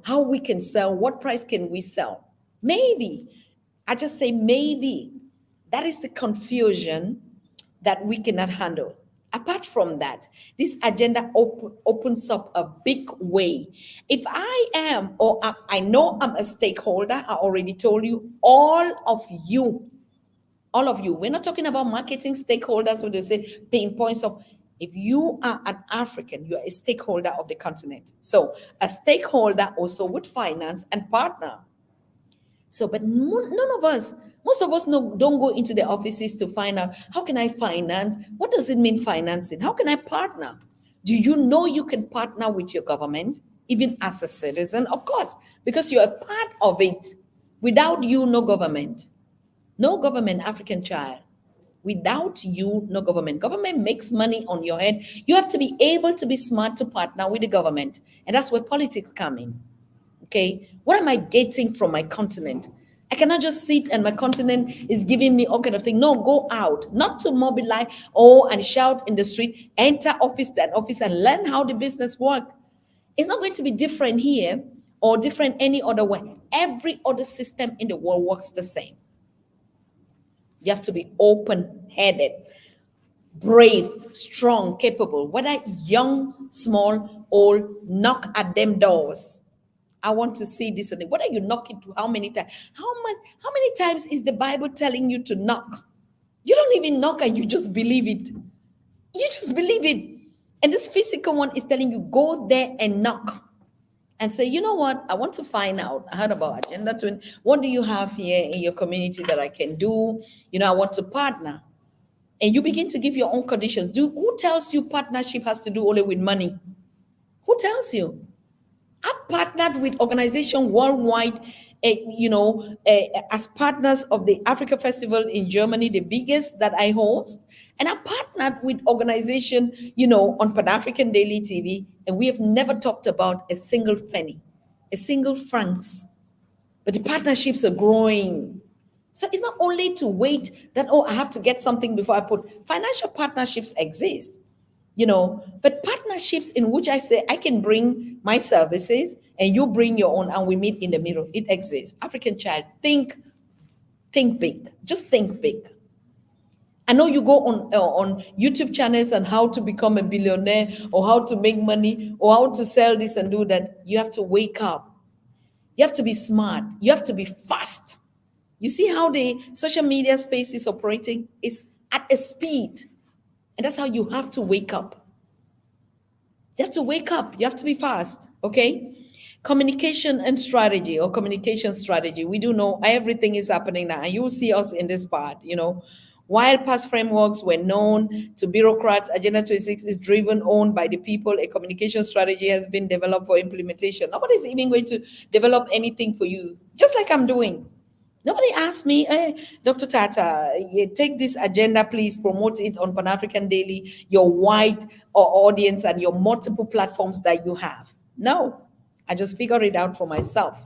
Speaker 2: how we can sell, what price can we sell. Maybe, I just say maybe, that is the confusion that we cannot handle. Apart from that, this agenda opens up a big way. If I am, or I know I'm a stakeholder, I already told you, all of you, we're not talking about marketing stakeholders who they say pain points of, if you are an African, you are a stakeholder of the continent. So a stakeholder also would finance and partner. So, but most of us don't go into the offices to find out, how can I finance? What does it mean financing? How can I partner? Do you know you can partner with your government, even as a citizen? Of course, because you're a part of it. Without you, no government. No government, African child. Without you, no government. Government makes money on your head. You have to be able to be smart to partner with the government. And that's where politics come in. Okay, what am I getting from my continent? I cannot just sit and my continent is giving me all kind of thing. No, go out, not to mobilize and shout in the street, enter office that office and learn how the business work. It's not going to be different here or different any other way. Every other system in the world works the same. You have to be open-headed, brave, strong, capable, whether young, small, old, knock at them doors. I want to see this. And what are you knocking to? How many times? How many times is the Bible telling you to knock? You don't even knock and you just believe it. You just believe it. And this physical one is telling you, go there and knock. And say, you know what? I want to find out. I heard about Agenda 20. What do you have here in your community that I can do? I want to partner. And you begin to give your own conditions. Who tells you partnership has to do only with money? Who tells you? I've partnered with organizations worldwide, as partners of the Africa Festival in Germany, the biggest that I host. And I partnered with organization, on Pan African Daily TV, and we have never talked about a single penny, a single francs. But the partnerships are growing. So it's not only to wait that, I have to get something before I put. Financial partnerships exist. But partnerships in which I say I can bring my services and you bring your own and we meet in the middle, it exists. African child, think big, just think big. I know you go on YouTube channels and how to become a billionaire or how to make money or how to sell this and do that. You have to wake up. You have to be smart. You have to be fast. You see how the social media space is operating? It's at a speed. And that's how you have to wake up. You have to wake up. You have to be fast. Okay? Communication and strategy or communication strategy. We do know everything is happening now. And you will see us in this part, While past frameworks were known to bureaucrats, Agenda 26 is driven, owned by the people. A communication strategy has been developed for implementation. Nobody's even going to develop anything for you, just like I'm doing. Nobody asked me, hey, Dr. Tatah, take this agenda, please promote it on Pan African Daily, your wide audience and your multiple platforms that you have. No, I just figured it out for myself.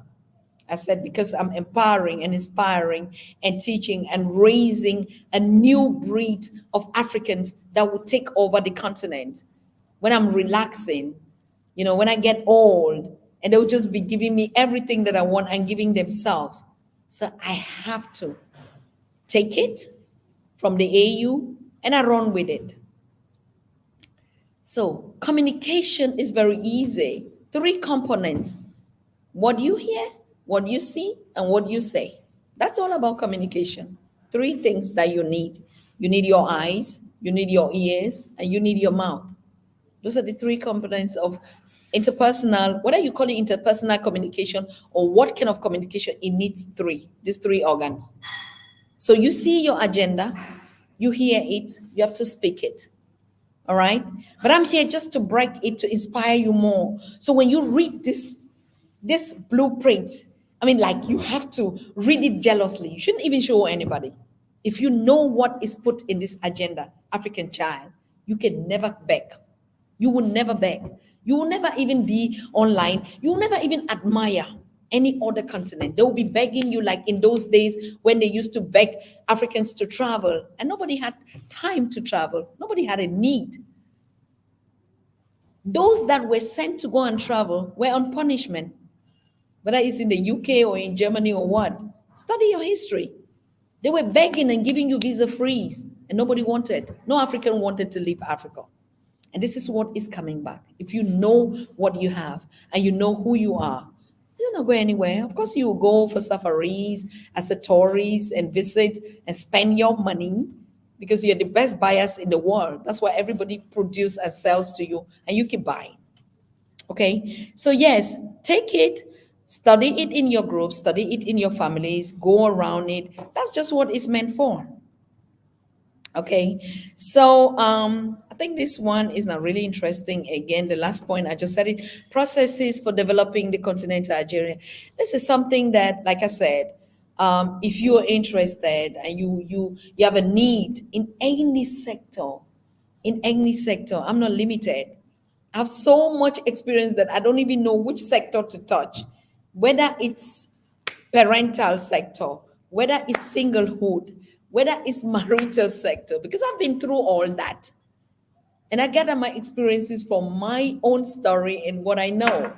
Speaker 2: I said, because I'm empowering and inspiring and teaching and raising a new breed of Africans that will take over the continent. When I'm relaxing, when I get old, and they'll just be giving me everything that I want and giving themselves. So I have to take it from the AU and I run with it. So communication is very easy. Three components: what you hear, what you see, and what you say. That's all about communication. Three things that you need. You need your eyes, you need your ears, and you need your mouth. Those are the three components of interpersonal, whether you call it interpersonal communication or what kind of communication, it needs three, these three organs. So you see your agenda, you hear it, you have to speak it. All right. But I'm here just to break it to inspire you more. So when you read this blueprint, I mean, like, you have to read it jealously. You shouldn't even show anybody. If you know what is put in this agenda, African child, you can never beg. You will never beg. You will never even be online. You will never even admire any other continent. They will be begging you like in those days when they used to beg Africans to travel, and nobody had time to travel. Nobody had a need. Those that were sent to go and travel were on punishment, whether it's in the UK or in Germany or what. Study your history. They were begging and giving you visa freeze, and nobody wanted. No African wanted to leave Africa. And this is what is coming back. If you know what you have and you know who you are, you'll not go anywhere. Of course, you will go for safaris as a tourist and visit and spend your money because you're the best buyers in the world. That's why everybody produces and sells to you, and you keep buying. Okay, so yes, take it, study it in your group, study it in your families, go around it. That's just what it's meant for. Okay, so I think this one is not really interesting. Again, the last point I just said it: processes for developing the continental Algeria. This is something that, like I said, if you are interested and you have a need in any sector, I'm not limited. I have so much experience that I don't even know which sector to touch, whether it's parental sector, whether it's singlehood, whether it's marital sector, because I've been through all that. And I gather my experiences from my own story and what I know.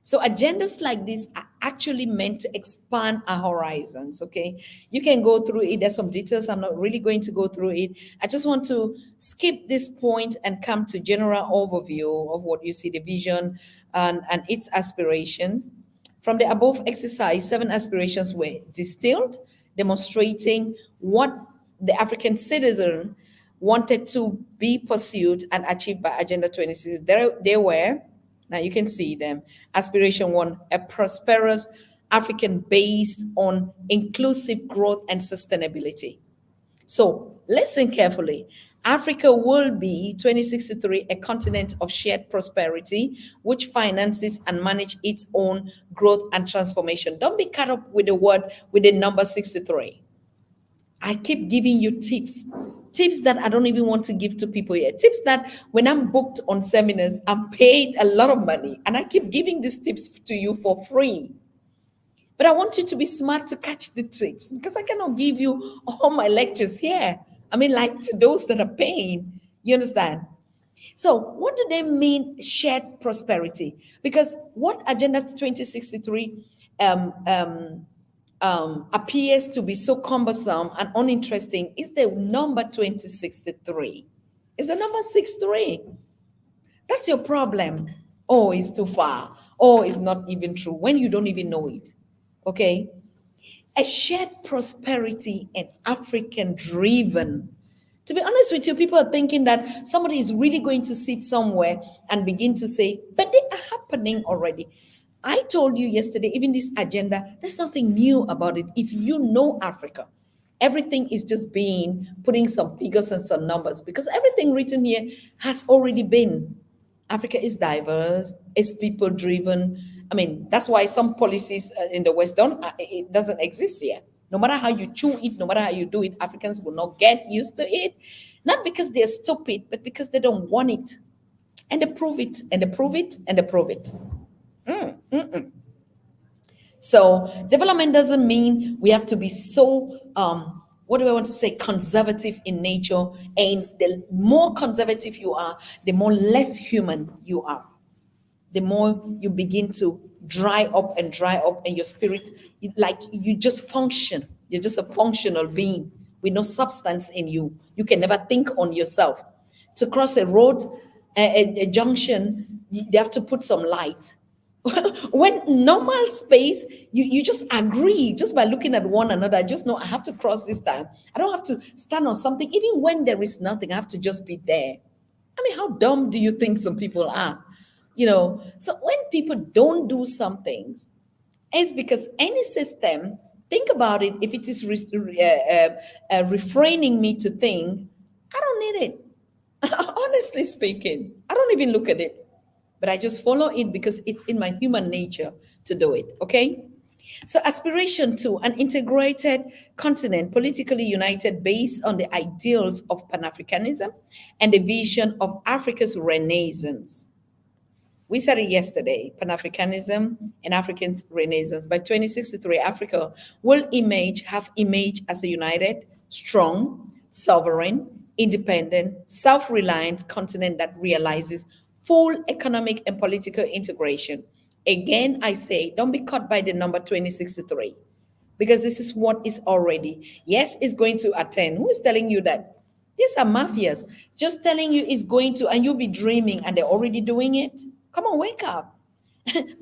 Speaker 2: So agendas like this are actually meant to expand our horizons, okay? You can go through it. There's some details. I'm not really going to go through it. I just want to skip this point and come to general overview of what you see, the vision and its aspirations. From the above exercise, 7 aspirations were distilled, demonstrating what the African citizen wanted to be pursued and achieved by Agenda 2060. They were, now you can see them. Aspiration 1, a prosperous African based on inclusive growth and sustainability. So listen carefully. Africa will be 2063 a continent of shared prosperity, which finances and manage its own growth and transformation. Don't be caught up with the word, with the number 63. I keep giving you tips that I don't even want to give to people yet. Tips that when I'm booked on seminars, I'm paid a lot of money, and I keep giving these tips to you for free. But I want you to be smart to catch the tips, because I cannot give you all my lectures here. I mean, like, to those that are paying. You understand? So, what do they mean, shared prosperity? Because what Agenda 2063 appears to be so cumbersome and uninteresting is the number 2063. It's the number 63. That's your problem. Oh, it's too far. Oh, it's not even true when you don't even know it. Okay? A shared prosperity and African driven. To be honest with you, people are thinking that somebody is really going to sit somewhere and begin to say, but they are happening already. I told you yesterday, even this agenda, there's nothing new about it. If you know Africa, everything is just being putting some figures and some numbers, because everything written here has already been. Africa is diverse, it's people driven. I mean, that's why some policies in the West it doesn't exist here. No matter how you chew it, no matter how you do it, Africans will not get used to it. Not because they're stupid, but because they don't want it. And they prove it, and they prove it, and they prove it. So development doesn't mean we have to be so, what do I want to say, conservative in nature. And the more conservative you are, the more less human you are. the more you begin to dry up, and your spirit, like you just function. You're just a functional being with no substance in you. You can never think on yourself. To cross a road, a junction, they have to put some light. When normal space, you just agree just by looking at one another. I just know I have to cross this time. I don't have to stand on something. Even when there is nothing, I have to just be there. I mean, how dumb do you think some people are? So when people don't do some things, it's because any system, think about it, if it is refraining me to think, I don't need it. Honestly speaking, I don't even look at it, but I just follow it because it's in my human nature to do it. Okay. So, aspiration to an integrated continent, politically united based on the ideals of Pan Africanism and the vision of Africa's Renaissance. We said it yesterday, Pan-Africanism and African Renaissance. By 2063, Africa will have emerged as a united, strong, sovereign, independent, self-reliant continent that realizes full economic and political integration. Again, I say, don't be caught by the number 2063 because this is what is already. Yes, it's going to attain. Who is telling you that? These are mafias. Just telling you it's going to, and you'll be dreaming, and they're already doing it. Come on, wake up.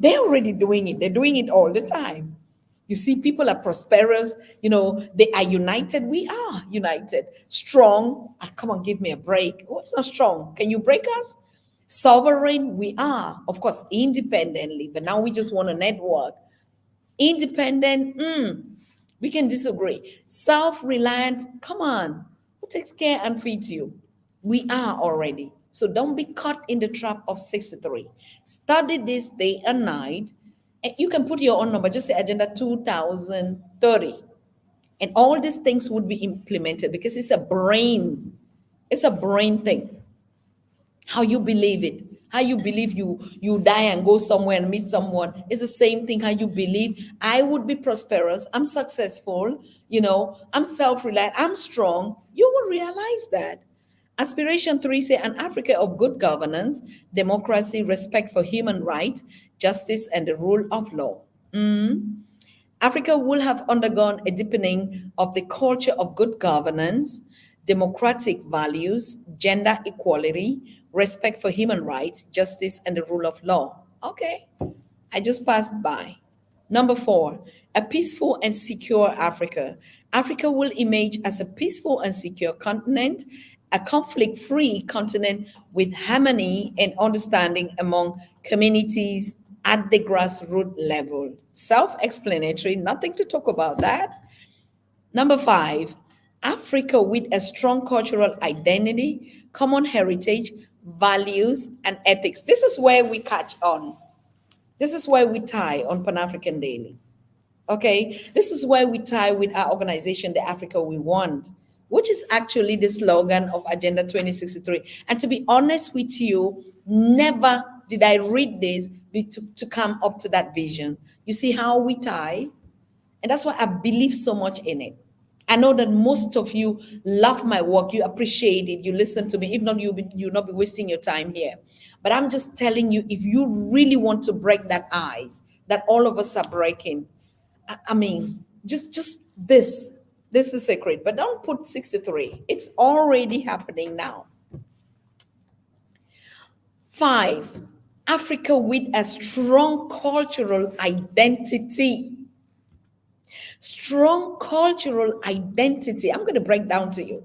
Speaker 2: They're already doing it. They're doing it all the time. You see, people are prosperous. They are united. We are united. Strong. Ah, come on, give me a break. Oh, it's not strong. Can you break us? Sovereign. We are. Of course, independently. But now we just want a network. Independent. We can disagree. Self-reliant. Come on. Who takes care and feeds you? We are already. So don't be caught in the trap of 63. Study this day and night. And you can put your own number, just say Agenda 2030. And all these things would be implemented because it's a brain thing. How you believe it, how you believe you die and go somewhere and meet someone is the same thing. How you believe I would be prosperous, I'm successful, I'm self-reliant, I'm strong, you will realize that. Aspiration 3 say an Africa of good governance, democracy, respect for human rights, justice, and the rule of law. Africa will have undergone a deepening of the culture of good governance, democratic values, gender equality, respect for human rights, justice, and the rule of law. Okay, I just passed by. Number 4, a peaceful and secure Africa. Africa will emerge as a peaceful and secure continent, a conflict-free continent with harmony and understanding among communities at the grassroots level. Self-explanatory, nothing to talk about that. Number 5, Africa with a strong cultural identity, common heritage, values, and ethics. This is where we catch on. This is where we tie on Pan African Daily. Okay, this is where we tie with our organization, the Africa We Want, which is actually the slogan of Agenda 2063. And to be honest with you, never did I read this to come up to that vision. You see how we tie? And that's why I believe so much in it. I know that most of you love my work, you appreciate it, you listen to me. If not, you'll not be wasting your time here. But I'm just telling you, if you really want to break that ice that all of us are breaking, I mean, just this is sacred. But don't put 63. It's already happening now. 5, Africa with a strong cultural identity. Strong cultural identity. I'm going to break down to you.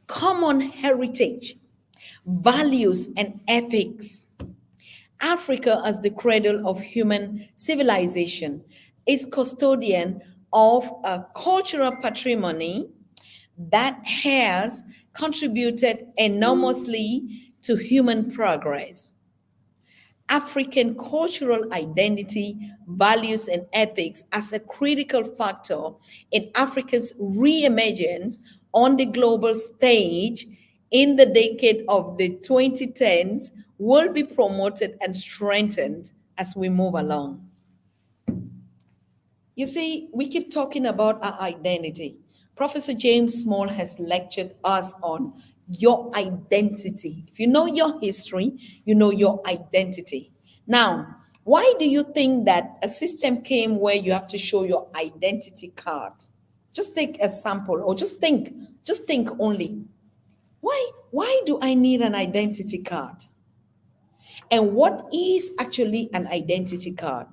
Speaker 2: Common heritage, values, and ethics. Africa, as the cradle of human civilization, is custodian of a cultural patrimony that has contributed enormously to human progress. African cultural identity, values, and ethics as a critical factor in Africa's re-emergence on the global stage in the decade of the 2010s will be promoted and strengthened as we move along. You see, we keep talking about our identity. Professor James Small has lectured us on your identity. If you know your history, you know your identity. Now, why do you think that a system came where you have to show your identity card? Just take a sample, or just think only. Why do I need an identity card? And what is actually an identity card?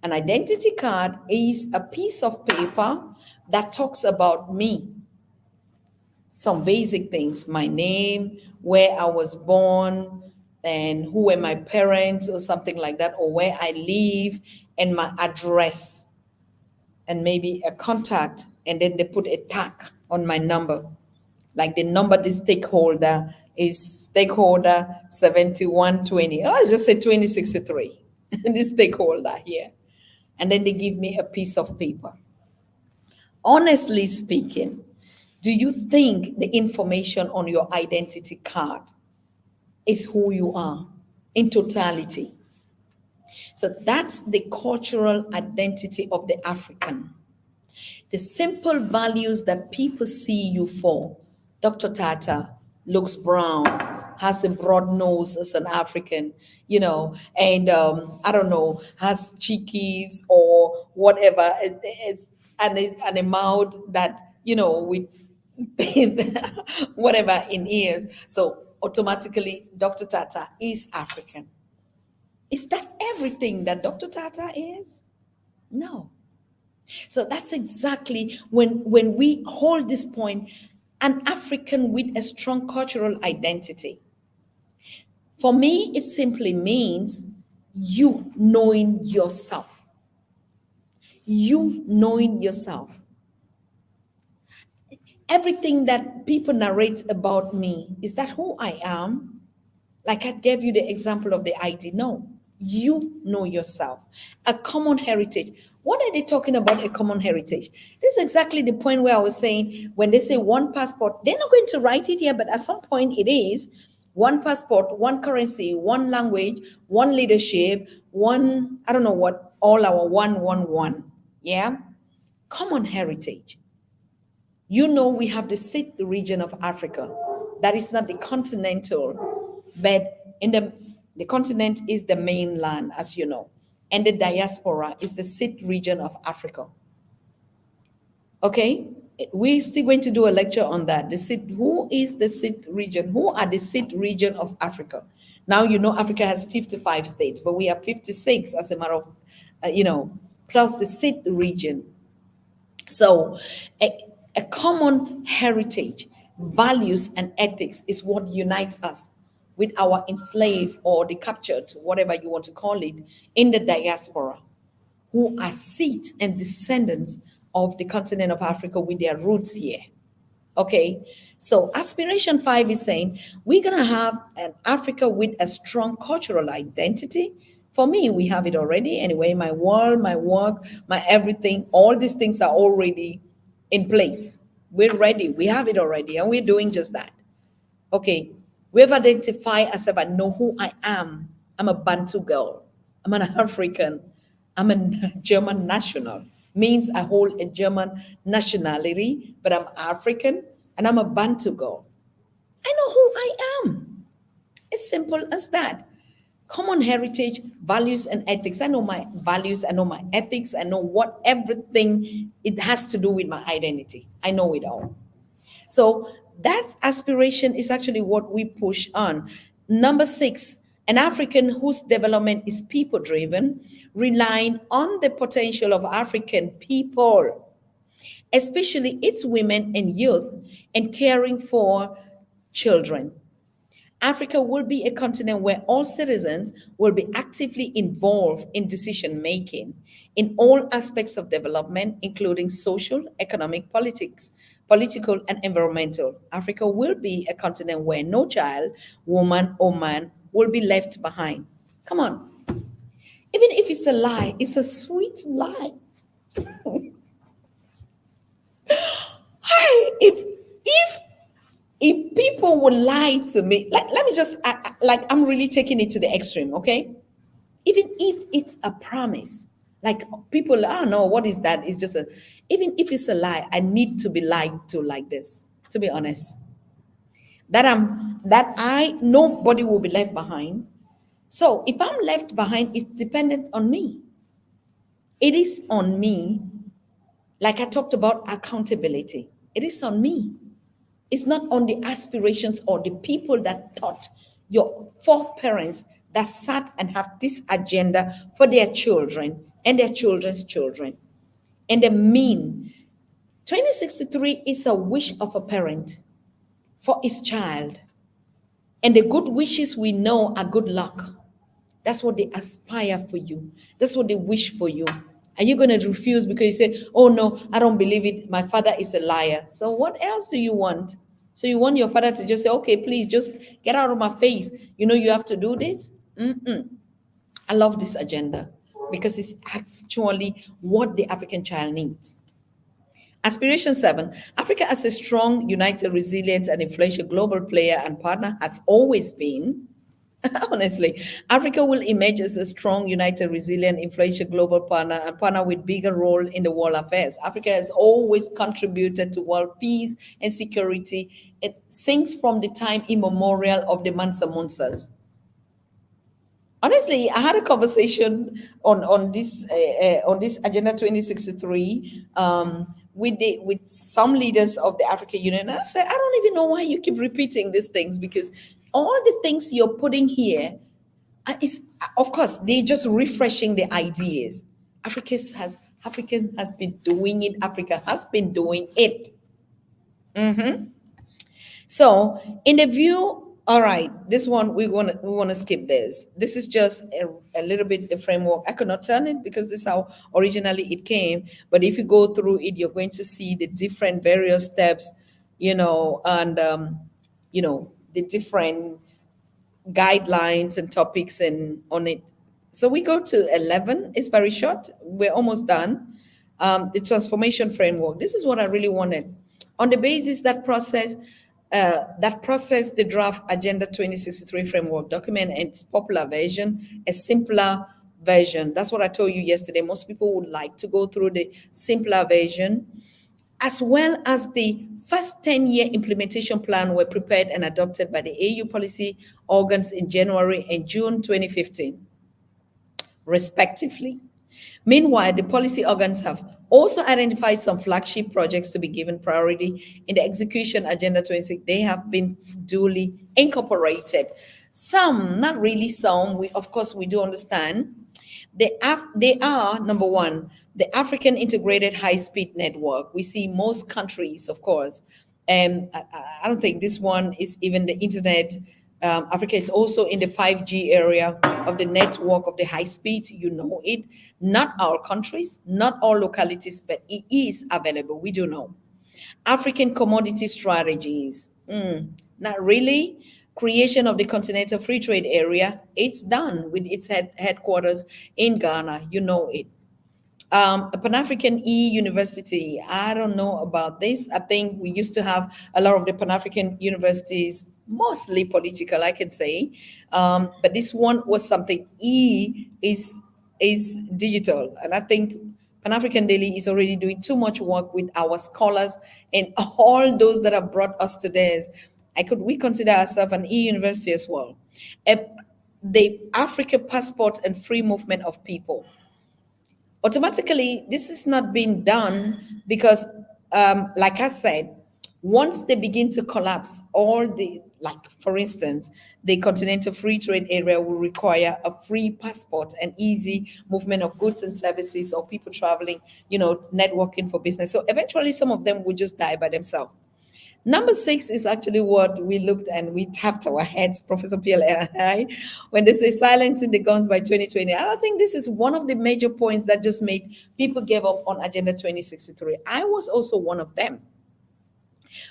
Speaker 2: An identity card is a piece of paper that talks about me, some basic things: my name, where I was born, and who were my parents, or something like that, or where I live, and my address, and maybe a contact, and then they put a tag on my number. Like the number, the stakeholder is stakeholder 7120. Oh, let's just say 2063. This stakeholder here. And then they give me a piece of paper. Honestly speaking, do you think the information on your identity card is who you are in totality? So that's the cultural identity of the African. The simple values that people see you for. Dr. Tatah looks brown, has a broad nose as an African, and I don't know, has cheekies or whatever. It's and a mouth that, with whatever in ears. So automatically, Dr. Tatah is African. Is that everything that Dr. Tatah is? No. So that's exactly when we hold this point, an African with a strong cultural identity. For me, it simply means you knowing yourself. You knowing yourself. Everything that people narrate about me, is that who I am? Like I gave you the example of the ID. No, you know yourself. A common heritage. What are they talking about, a common heritage? This is exactly the point where I was saying, when they say one passport, they're not going to write it here, but at some point it is one passport, one currency, one language, one leadership, one, I don't know what, all our one. Yeah? Common heritage. We have the sixth region of Africa. That is not the continental, but the continent is the mainland, as you know, and the diaspora is the sixth region of Africa. Okay, we're still going to do a lecture on that. Who is the sixth region? Who are the sixth region of Africa? Now Africa has 55 states, but we have 56 as a matter of, plus the sixth region. So, a common heritage, values, and ethics is what unites us with our enslaved or the captured, whatever you want to call it, in the diaspora, who are seeds and descendants of the continent of Africa with their roots here. Okay, so aspiration 5 is saying we're going to have an Africa with a strong cultural identity. For me, we have it already anyway. My world, my work, my everything, all these things are already in place. We're ready. We have it already, and we're doing just that. Okay, we've identified ourselves. I know who I am. I'm a Bantu girl. I'm an African. I'm a German national. Means I hold a German nationality, but I'm African and I'm a Bantu girl. I know who I am. It's simple as that. Common heritage, values, and ethics. I know my values, I know my ethics, I know what everything it has to do with my identity. I know it all. So that aspiration is actually what we push on. Number 6, an African whose development is people driven, relying on the potential of African people, especially its women and youth, and caring for children. Africa will be a continent where all citizens will be actively involved in decision making in all aspects of development, including social, economic, political, and environmental. Africa will be a continent where no child, woman, or man will be left behind. Come on. Even if it's a lie, it's a sweet lie. Hi, if people would lie to me, like let me just like I'm really taking it to the extreme, okay? Even if it's a promise, like people, I don't know what is that. It's just even if it's a lie, I need to be lied to like this. To be honest, that I nobody will be left behind. So if I'm left behind, it's dependent on me. It is on me. Like I talked about accountability, it is on me. It's not on the aspirations or the people that thought, your foreparents that sat and have this agenda for their children and their children's children. And the mean 2063 is a wish of a parent for his child. And the good wishes we know are good luck. That's what they aspire for you. That's what they wish for you. Are you going to refuse because you say, oh no, I don't believe it. My father is a liar. So what else do you want? So you want your father to just say, okay, please just get out of my face. You know, you have to do this. Mm-mm. I love this agenda because it's actually what the African child needs. Aspiration 7, Africa as a strong, united, resilient, and influential global player and partner has always been. Honestly, Africa will emerge as a strong, united, resilient, influential global partner and partner with bigger role in the world affairs. Africa has always contributed to world peace and security. It since from the time immemorial of the Mansa Musas. Honestly, I had a conversation on this Agenda 2063 with some leaders of the African Union. And I said, I don't even know why you keep repeating these things because all the things you're putting here is, of course, they're just refreshing the ideas. African has been doing it. Africa has been doing it. So in the view, all right, this one we want to skip this. This is just a little bit the framework. I could not turn it because this is how originally it came. But if you go through it, you're going to see the different various steps, and the different guidelines and topics and on it. So we go to 11. It's very short. We're almost done. The transformation framework. This is what I really wanted. On the basis that process the draft Agenda 2063 framework document and its popular version, a simpler version. That's what I told you yesterday. Most people would like to go through the simpler version, as well as the first 10-year implementation plan were prepared and adopted by the AU policy organs in January and June 2015, respectively. Meanwhile, the policy organs have also identified some flagship projects to be given priority in the execution Agenda 26. They have been duly incorporated. Some, not really some, of course, we do understand. They are, number one, the African Integrated High-Speed Network. We see most countries, of course, and I don't think this one is even the internet. Africa is also in the 5G area of the network of the high speed. You know it. Not all countries, not all localities, but it is available. We do know. African commodity strategies. Not really. Creation of the Continental Free Trade Area. It's done with its headquarters in Ghana. You know it. A Pan-African university. I don't know about this. I think we used to have a lot of the Pan-African universities, mostly political, I can say. But this one was something. Is digital, and I think Pan-African Daily is already doing too much work with our scholars and all those that have brought us to this. We consider ourselves an university as well. A, the Africa passport and free movement of people. Automatically this is not being done because like I said, once they begin to collapse all the, like for instance, the Continental Free Trade Area will require a free passport and easy movement of goods and services, or people traveling, networking for business. So eventually some of them will just die by themselves. Number 6 is actually what we looked and we tapped our heads, Professor PL and I, when they say silencing the guns by 2020. And I think this is one of the major points that just made people give up on Agenda 2063. I was also one of them.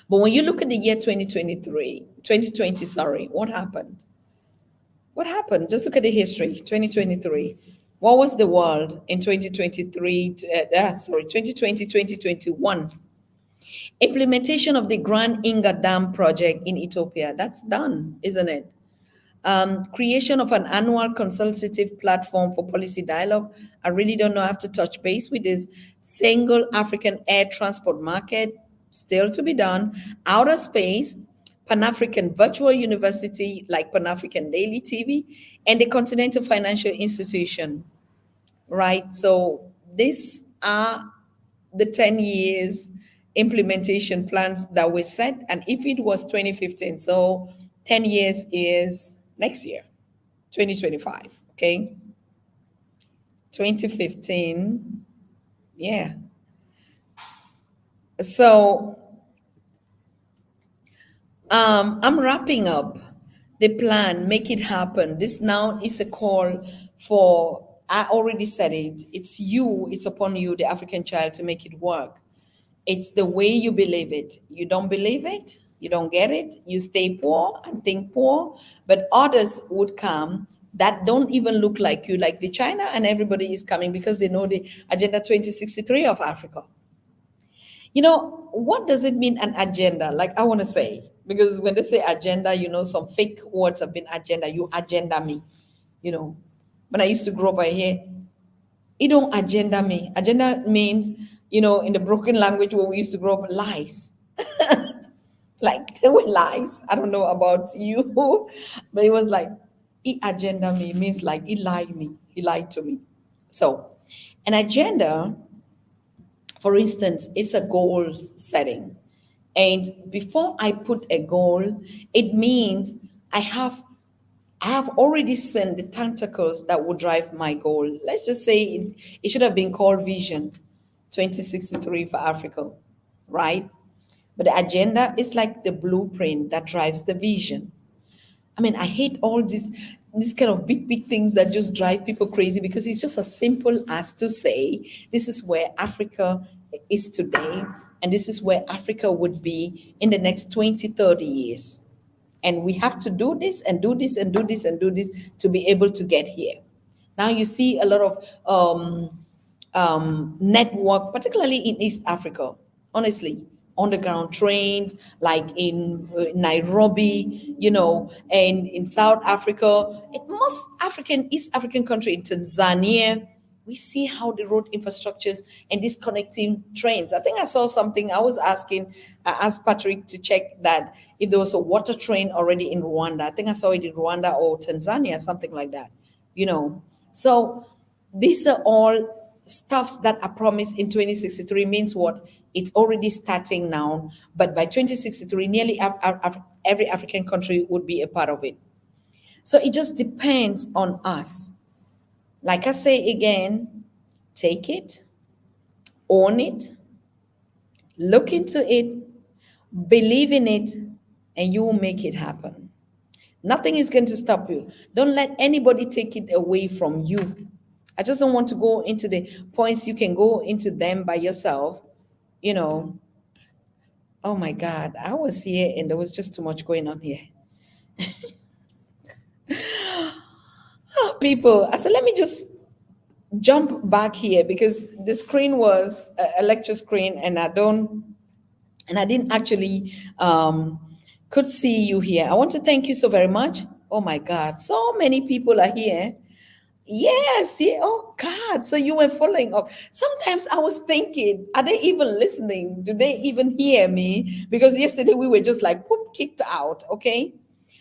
Speaker 2: But when you look at the year 2020, sorry, what happened? What happened? Just look at the history, 2023. What was the world in 2023? 2020, 2021. Implementation of the Grand Inga Dam project in Ethiopia. That's done, isn't it? Creation of an annual consultative platform for policy dialogue. I really don't know. I have to touch base with this single African air transport market, still to be done. Outer space, Pan-African Virtual University like Pan-African Daily TV, and the Continental Financial Institution, right? So these are the 10 years implementation plans that were set. And if it was 2015, so 10 years is next year, 2025, okay? 2015, yeah. So I'm wrapping up the plan, make it happen. This now is a call for, I already said it, it's you, it's upon you, the African child, to make it work. It's the way you believe it. You don't believe it, you don't get it, you stay poor and think poor, but others would come that don't even look like you, like the China, and everybody is coming because they know the Agenda 2063 of Africa. What does it mean, an agenda? Like, I want to say, because when they say agenda, some fake words have been agenda. You agenda me. You know, when I used to grow up, I hear, you don't agenda me. Agenda means, in the broken language where we used to grow up, lies. Like, they were lies. I don't know about you, but it was like, he agenda me means like, he lied me. He lied to me. So, an agenda, for instance, it's a goal setting. And before I put a goal, it means I have I have already seen the tentacles that would drive my goal. Let's just say it should have been called Vision 2063 for Africa, right? But the agenda is like the blueprint that drives the vision. I mean, I hate all these kind of big things that just drive people crazy, because it's just as simple as to say this is where Africa is today, and this is where Africa would be in the next 20, 30 years. And we have to do this and do this and do this and do this to be able to get here. Now you see a lot of network, particularly in East Africa, honestly, underground trains, like in Nairobi, and in South Africa, in most East African country, in Tanzania, we see how the road infrastructures and these connecting trains. I think I saw something. I asked Patrick to check that if there was a water train already in Rwanda. I think I saw it in Rwanda or Tanzania, something like that. So these are all stuffs that are promised in 2063. Means what? It's already starting now, but by 2063, nearly every African country would be a part of it. So it just depends on us. Like I say again, take it, own it, look into it, believe in it, and you will make it happen. Nothing is going to stop you. Don't let anybody take it away from you. I just don't want to go into the points. You can go into them by yourself. You know, oh my God, I was here and there was just too much going on here. Oh, people, I said, let me just jump back here because the screen was a lecture screen, and I didn't actually could see you here. I want to thank you so very much. Oh my God, so many people are here. Yes, yeah. Oh God. So you were following up. Sometimes I was thinking, are they even listening? Do they even hear me? Because yesterday we were just like whoop, kicked out. Okay.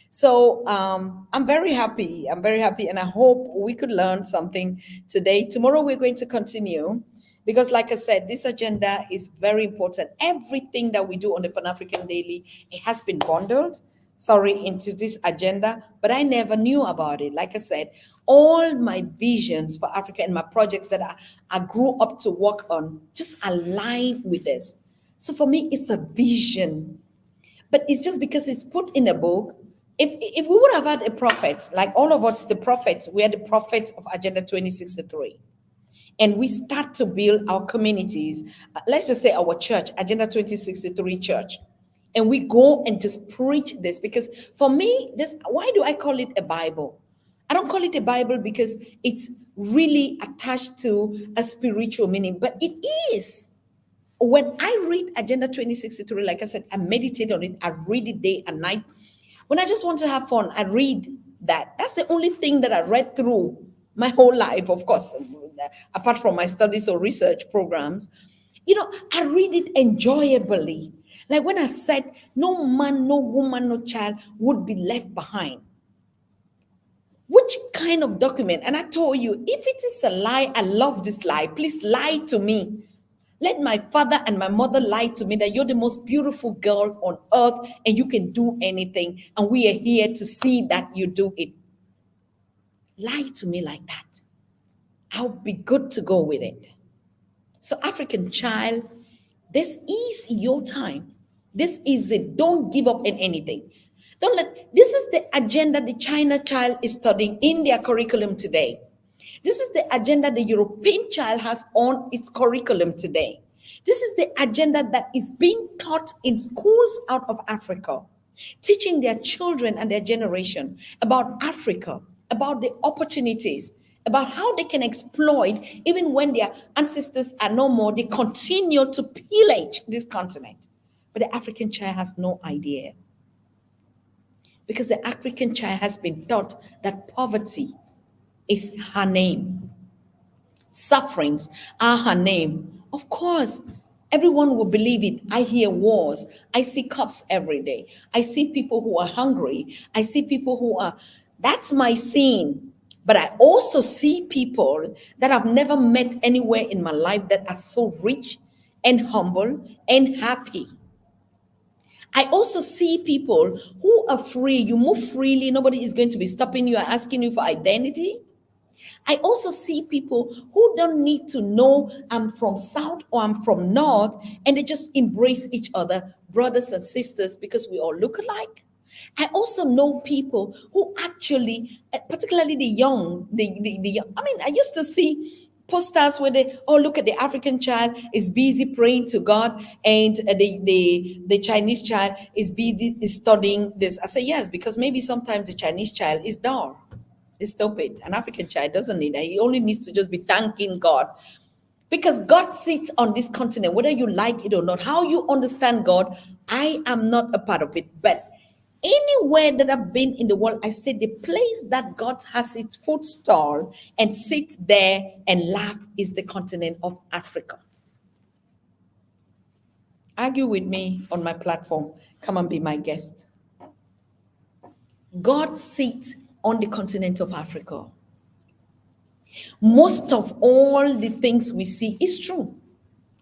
Speaker 2: So I'm very happy. I'm very happy, and I hope we could learn something today. Tomorrow we're going to continue because, like I said, this agenda is very important. Everything that we do on the Pan African Daily, it has been bundled, sorry, into this agenda, but I never knew about it. Like I said, all my visions for Africa and my projects that I grew up to work on just align with this. So for me, it's a vision, but it's just because it's put in a book. If we would have had a prophet, like all of us, the prophets, we are the prophets of Agenda 2063, and we start to build our communities, let's just say our church, Agenda 2063 church, and we go and just preach this, because for me, this, why do I call it a Bible? I don't call it a Bible because it's really attached to a spiritual meaning, but it is. When I read Agenda 2063, like I said, I meditate on it, I read it day and night. When I just want to have fun, I read that. That's the only thing that I read through my whole life, of course, apart from my studies or research programs. I read it enjoyably. Like when I said, no man, no woman, no child would be left behind. Which kind of document? And I told you, if it is a lie, I love this lie. Please lie to me. Let my father and my mother lie to me that you're the most beautiful girl on earth and you can do anything. And we are here to see that you do it. Lie to me like that. I'll be good to go with it. So, African child, this is your time. This is it. Don't give up in anything. Don't let this is the agenda the China child is studying in their curriculum today. This is the agenda the European child has on its curriculum today. This is the agenda that is being taught in schools out of Africa, teaching their children and their generation about Africa, about the opportunities, about how they can exploit, even when their ancestors are no more, they continue to pillage this continent. But the African child has no idea because the African child has been taught that poverty is her name. Sufferings are her name. Of course, everyone will believe it. I hear wars. I see cops every day. I see people who are hungry. I see people who are, that's my scene. But I also see people that I've never met anywhere in my life that are so rich and humble and happy. I also see people who are free. You move freely. Nobody is going to be stopping you or asking you for identity. I also see people who don't need to know I'm from South or I'm from North, and they just embrace each other, brothers and sisters, because we all look alike. I also know people who actually, particularly the young, the young, I mean, I used to see posters where they, oh, look at the African child is busy praying to God, and the Chinese child is busy is studying this. I say yes, because maybe sometimes the Chinese child is dull. Stop it. An African child doesn't need that. He only needs to just be thanking God. Because God sits on this continent, whether you like it or not. How you understand God, I am not a part of it. But anywhere that I've been in the world, I say the place that God has its footstool and sits there and laugh is the continent of Africa. Argue with me on my platform. Come and be my guest. God sits on the continent of Africa. Most of all the things we see is true.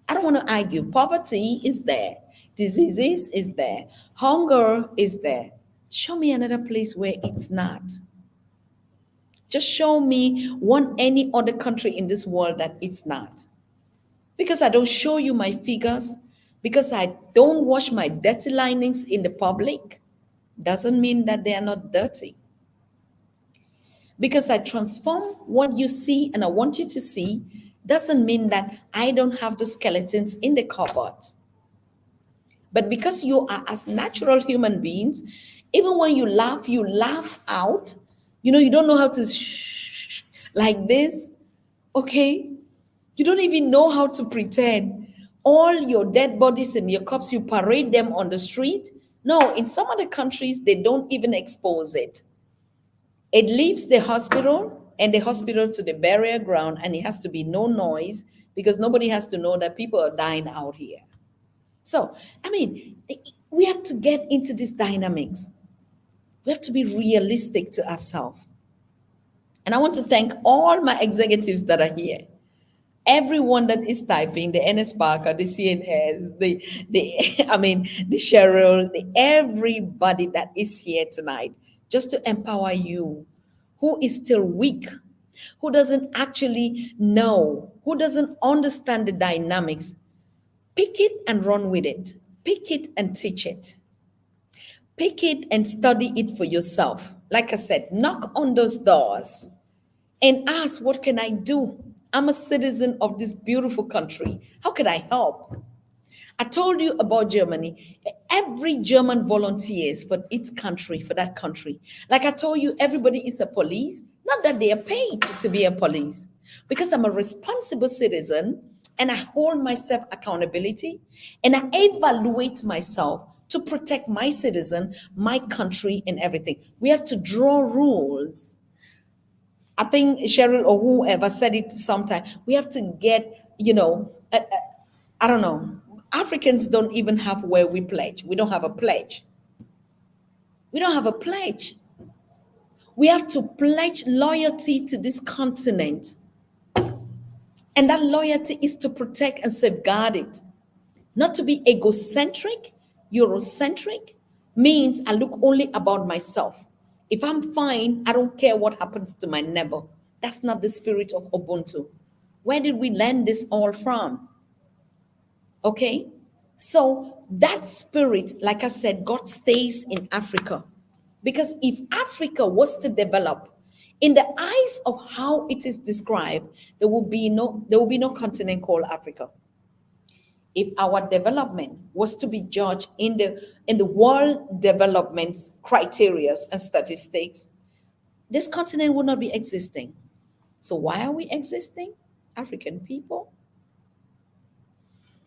Speaker 2: I don't want to argue. Poverty is there, diseases is there, hunger is there. Show me another place where it's not. Just show me one any other country in this world that it's not. Because I don't show you my figures, because I don't wash my dirty linings in the public, doesn't mean that they are not dirty. Because I transform what you see and I want you to see doesn't mean that I don't have the skeletons in the cupboard. But because you are as natural human beings, even when you laugh out. You don't know how to shh like this, okay? You don't even know how to pretend. All your dead bodies and your corpse, you parade them on the street. No, in some other countries, they don't even expose it. It leaves the hospital and the hospital to the burial ground, and it has to be no noise because nobody has to know that people are dying out here. So, I mean, we have to get into these dynamics. We have to be realistic to ourselves. And I want to thank all my executives that are here. Everyone that is typing, the NS Parker, the CNS, the I mean, the Cheryl, everybody that is here tonight, just to empower you, who is still weak, who doesn't actually know, who doesn't understand the dynamics. Pick it and run with it. Pick it and teach it. Pick it and study it for yourself. Like I said, knock on those doors and ask, what can I do? I'm a citizen of this beautiful country. How can I help? I told you about Germany. Every German volunteers for its country, for that country. Like I told you, everybody is a police. Not that they are paid to be a police, because I'm a responsible citizen and I hold myself accountability and I evaluate myself to protect my citizen, my country, and everything. We have to draw rules. I think Cheryl or whoever said it sometime. We have to get, I don't know. Africans don't even have where we pledge. We don't have a pledge. We don't have a pledge. We have to pledge loyalty to this continent. And that loyalty is to protect and safeguard it. Not to be egocentric, Eurocentric means I look only about myself. If I'm fine, I don't care what happens to my neighbor. That's not the spirit of Ubuntu. Where did we learn this all from? Okay? So that spirit, like I said, God stays in Africa. Because if Africa was to develop in the eyes of how it is described, there will be no continent called Africa. If our development was to be judged in the world development criteria and statistics, this continent would not be existing. So why are we existing, African people?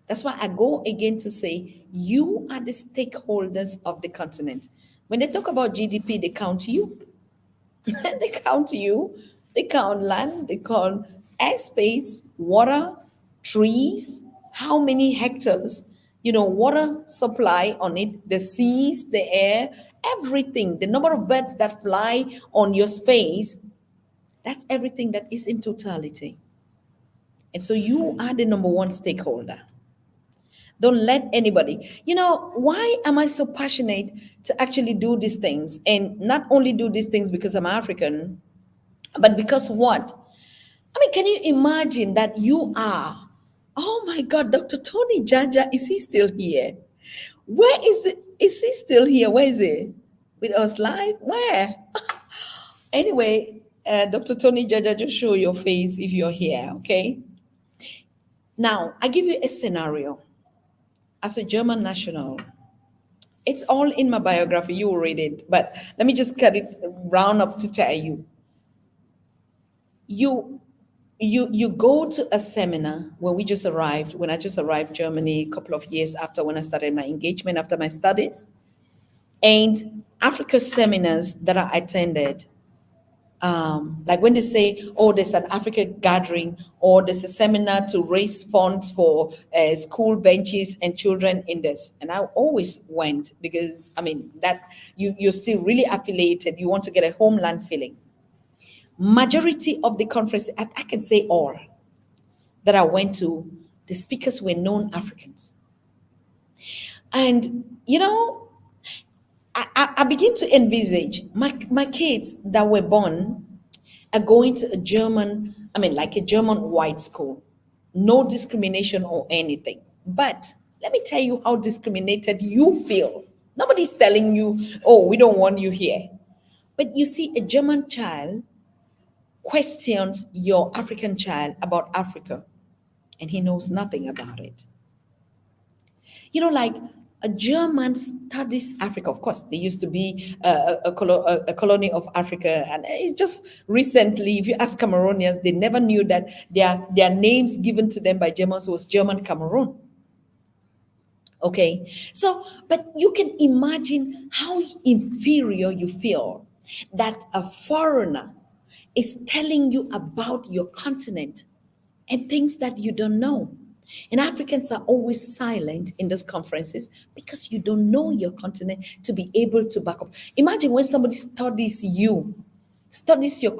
Speaker 2: That's why I go again to say you are the stakeholders of the continent. When they talk about GDP, they count you. They count you. They count land. They count airspace, water, trees, how many hectares, water supply on it, the seas, the air, everything, the number of birds that fly on your space. That's everything that is in totality. And so you are the number one stakeholder. Don't let anybody. Why am I so passionate to actually do these things? And not only do these things because I'm African, but because what? I mean, can you imagine that you are? Oh my God, Dr. Tony Jaja, is he still here? Where is it? Is he still here? Where is he? With us live? Where? Anyway, Dr. Tony Jaja, just show your face if you're here, okay? Now, I give you a scenario. As a German national, it's all in my biography. You will read it, but let me just cut it round up to tell you. You go to a seminar when I just arrived Germany a couple of years after when I started my engagement after my studies. And Africa seminars that I attended, like when they say, oh, there's an Africa gathering, or there's a seminar to raise funds for school benches and children in this. And I always went because, I mean, that you're still really affiliated. You want to get a homeland feeling. Majority of the conference, I can say all, that I went to, the speakers were known Africans. And, I begin to envisage my kids that were born are going to a German, I mean, like a German white school. No discrimination or anything. But let me tell you how discriminated you feel. Nobody's telling you, oh, we don't want you here. But you see, a German child questions your African child about Africa, and he knows nothing about it. Like a German studies Africa. Of course, there used to be a colony of Africa, and it's just recently, if you ask Cameroonians, they never knew that their names given to them by Germans was German Cameroon. Okay, so, but you can imagine how inferior you feel that a foreigner is telling you about your continent and things that you don't know. And Africans are always silent in those conferences because you don't know your continent to be able to back up. Imagine when somebody studies your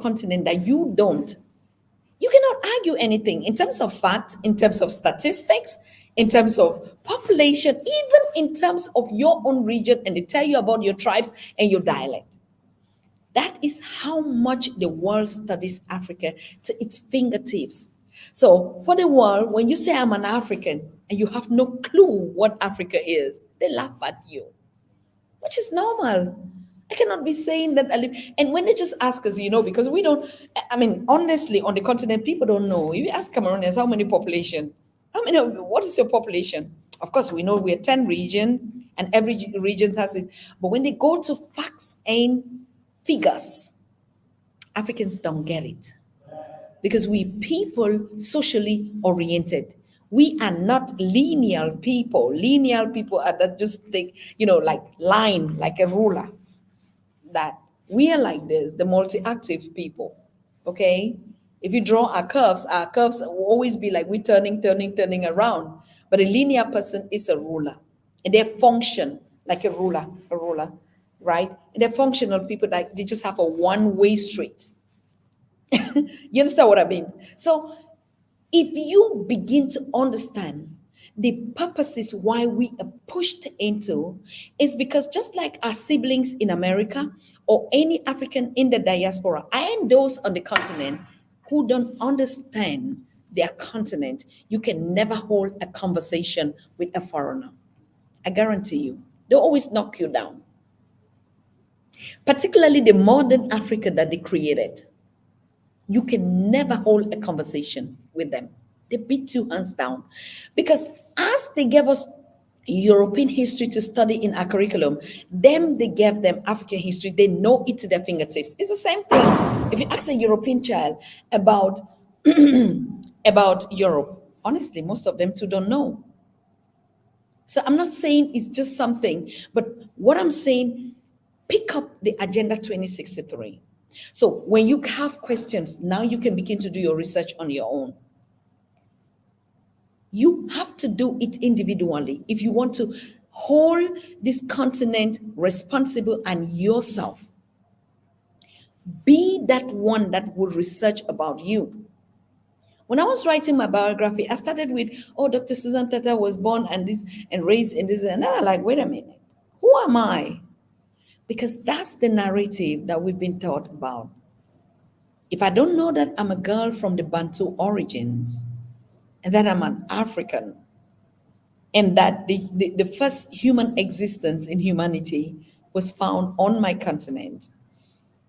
Speaker 2: continent that you don't. You cannot argue anything in terms of fact, in terms of statistics, in terms of population, even in terms of your own region, and they tell you about your tribes and your dialect. That is how much the world studies Africa to its fingertips. So for the world, when you say I'm an African and you have no clue what Africa is, they laugh at you, which is normal. I cannot be saying that I live. And when they just ask us, because we don't, I mean, honestly, on the continent, people don't know. If you ask Cameroonians, how many population? What is your population? Of course, we know we're 10 regions and every region has it. But when they go to facts and figures, Africans don't get it. Because we people socially oriented. We are not linear people. Linear people are that just think, like line, like a ruler. That we are like this, the multi-active people. Okay? If you draw our curves will always be like we're turning around. But a linear person is a ruler, and they function like a ruler, right? And they're functional people that they just have a one-way street. You understand what I mean? So if you begin to understand the purposes why we are pushed into, is because just like our siblings in America or any African in the diaspora and those on the continent who don't understand their continent, you can never hold a conversation with a foreigner. I guarantee you, they always knock you down, particularly the modern Africa that they created. You can never hold a conversation with them. They beat you hands down. Because as they gave us European history to study in our curriculum, them they gave them African history, they know it to their fingertips. It's the same thing. If you ask a European child about about Europe, honestly, most of them too don't know. So I'm not saying it's just something, but what I'm saying, pick up the Agenda 2063. So when you have questions, now you can begin to do your research on your own. You have to do it individually if you want to hold this continent responsible and yourself. Be that one that will research about you. When I was writing my biography, I started with, oh, Dr. Susan Tatah was born and this and raised in this. And then I'm like, wait a minute, who am I? Because that's the narrative that we've been taught about. If I don't know that I'm a girl from the Bantu origins and that I'm an African and that the first human existence in humanity was found on my continent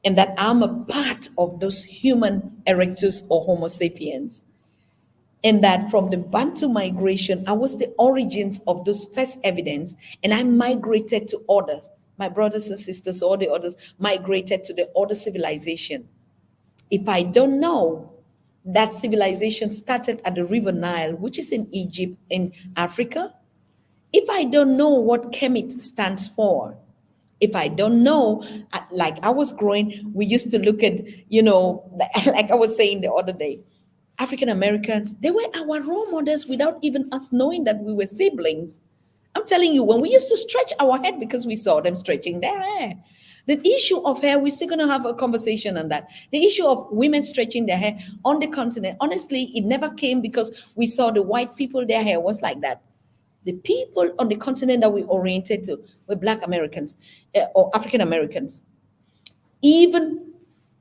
Speaker 2: and that I'm a part of those human erectus or Homo sapiens, and that from the Bantu migration, I was the origins of those first evidence, and I migrated to others. My brothers and sisters, all the others migrated to the other civilization. If I don't know that civilization started at the River Nile, which is in Egypt, in Africa, if I don't know what Kemet stands for, if I don't know, like I was growing, we used to look at, like I was saying the other day, African Americans, they were our role models without even us knowing that we were siblings. I'm telling you, when we used to stretch our head because we saw them stretching their hair. The issue of hair, we're still going to have a conversation on that. The issue of women stretching their hair on the continent, honestly, it never came because we saw the white people, their hair was like that. The people on the continent that we oriented to were Black Americans or African Americans. Even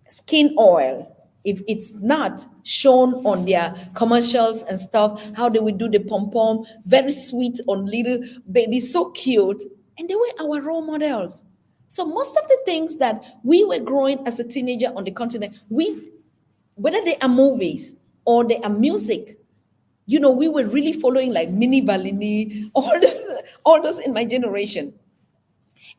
Speaker 2: skin oil, if it's not shown on their commercials and stuff, how they would do the pom pom, very sweet on little babies, so cute, and they were our role models. So most of the things that we were growing as a teenager on the continent, whether they are movies or they are music, we were really following like Mini Balini, all those in my generation.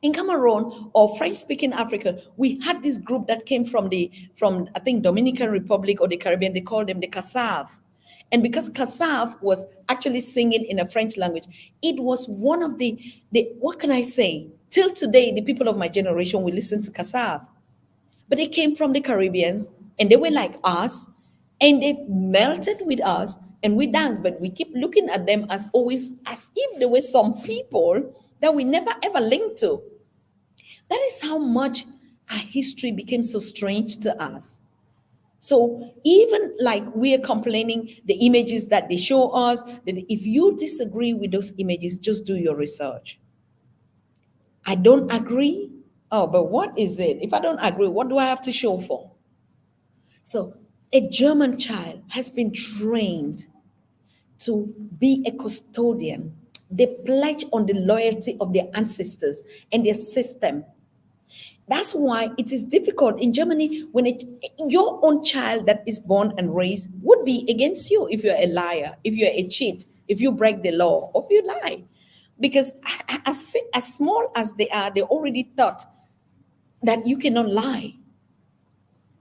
Speaker 2: In Cameroon or French-speaking Africa, we had this group that came from I think Dominican Republic or the Caribbean. They called them the Kassav, and because Kassav was actually singing in a French language, it was one of the what can I say? Till today, the people of my generation will listen to Kassav, but they came from the Caribbeans and they were like us, and they melted with us and we danced. But we keep looking at them as always as if there were some people that we never ever linked to. That is how much our history became so strange to us. So even like we are complaining the images that they show us, that if you disagree with those images, just do your research. I don't agree. Oh, but what is it? If I don't agree, what do I have to show for? So a German child has been trained to be a custodian. They pledge on the loyalty of their ancestors and their system. That's why it is difficult in Germany when your own child that is born and raised would be against you if you're a liar, if you're a cheat, if you break the law, or if you lie. Because as small as they are, they already thought that you cannot lie.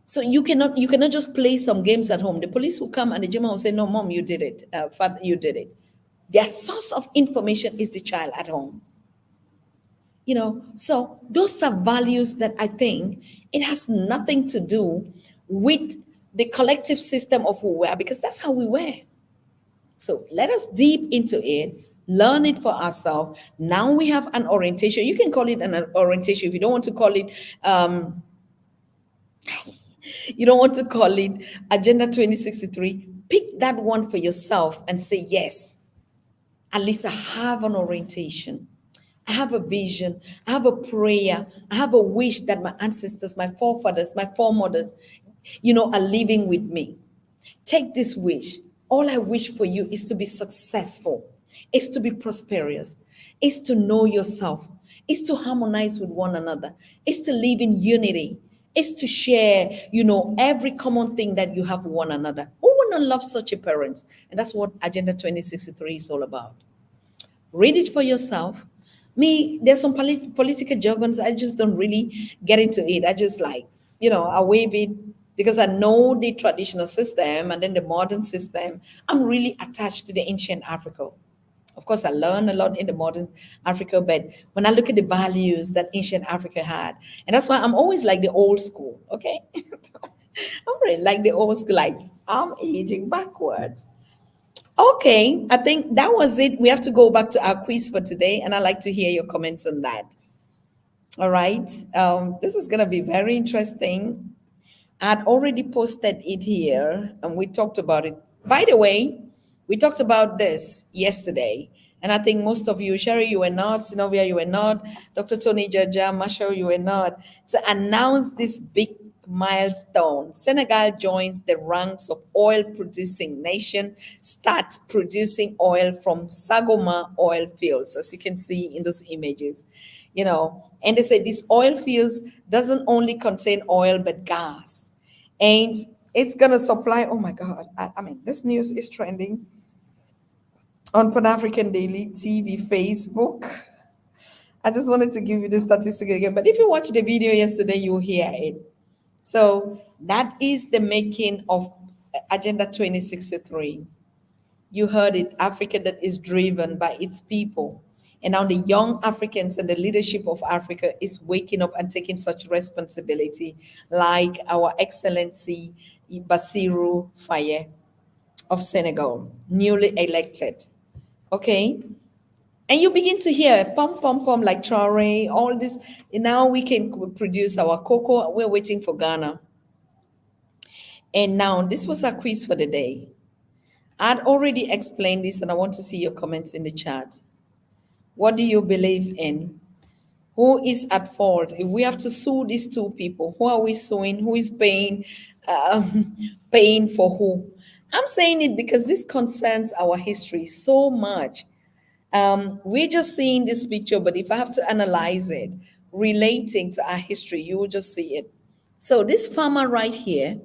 Speaker 2: So you cannot just play some games at home. The police will come and the German will say, no, mom, you did it. Father, you did it. Their source of information is the child at home. So those are values that I think it has nothing to do with the collective system of who we are, because that's how we were. So let us deep into it, learn it for ourselves. Now we have an orientation. You can call it an orientation if you don't want to call it. You don't want to call it Agenda 2063. Pick that one for yourself and say yes. At least I have an orientation. I have a vision. I have a prayer. I have a wish that my ancestors, my forefathers, my foremothers, are living with me. Take this wish. All I wish for you is to be successful, is to be prosperous, is to know yourself, is to harmonize with one another, is to live in unity, is to share, every common thing that you have with one another. Who would not love such a parent? And that's what Agenda 2063 is all about. Read it for yourself. Me, there's some political jargons I just don't really get into it. I just like, I wave it because I know the traditional system and then the modern system. I'm really attached to the ancient Africa. Of course, I learn a lot in the modern Africa, but when I look at the values that ancient Africa had, and that's why I'm always like the old school, okay? I'm really like the old school, like I'm aging backwards. Okay, I think that was it. We have to go back to our quiz for today, and I'd like to hear your comments on that. All right, this is going to be very interesting. I'd already posted it here, and we talked about it. By the way, we talked about this yesterday, and I think most of you, Sherry, you were not, Sinovia, you were not, Dr. Tony Jaja, Marshall, you were not, to announce this big milestone. Senegal joins the ranks of oil-producing nation, start producing oil from Sagoma oil fields, as you can see in those images. And they say this oil fields doesn't only contain oil but gas, and it's gonna supply. Oh my God! I mean, this news is trending on Pan African Daily TV, Facebook. I just wanted to give you the statistic again, but if you watch the video yesterday, you'll hear it. So that is the making of Agenda 2063. You heard it, Africa that is driven by its people. And now the young Africans and the leadership of Africa is waking up and taking such responsibility, like our Excellency Bassirou Faye of Senegal, newly elected. Okay? And you begin to hear pom pom pom like Traore, all this. And now we can produce our cocoa. We're waiting for Ghana. And now this was our quiz for the day. I'd already explained this, and I want to see your comments in the chat. What do you believe in? Who is at fault? If we have to sue these two people, who are we suing? Who is paying? Um, Paying for who? I'm saying it because this concerns our history so much. We're just seeing this picture, but if I have to analyze it, relating to our history, you will just see it. So this farmer right here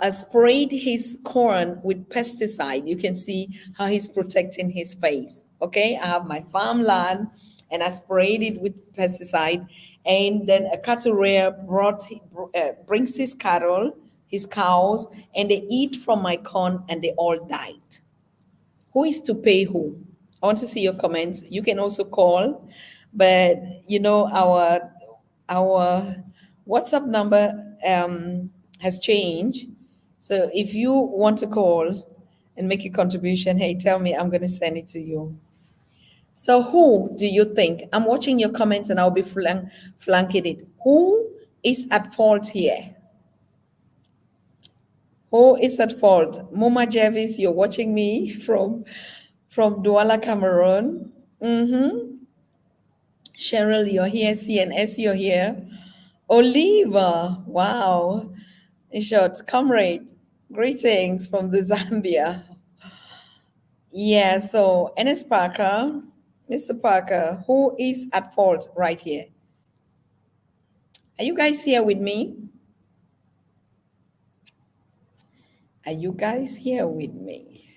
Speaker 2: sprayed his corn with pesticide. You can see how he's protecting his face. Okay, I have my farmland and I sprayed it with pesticide. And then a cattle rearer brings his cows, and they eat from my corn and they all died. Who is to pay who? I want to see your comments. You can also call, but our WhatsApp number has changed. So if you want to call and make a contribution, hey, tell me, I'm going to send it to you. So who do you think? I'm watching your comments and I'll be flanking it. Who is at fault here? Who is at fault? Moma Jervis, you're watching me from Douala, Cameroon. Cheryl, you're here. CNS, you're here. Oliva, wow. In short, comrade, greetings from the Zambia. Yeah, so NS Parker, Mr. Parker, who is at fault right here? Are you guys here with me? Are you guys here with me?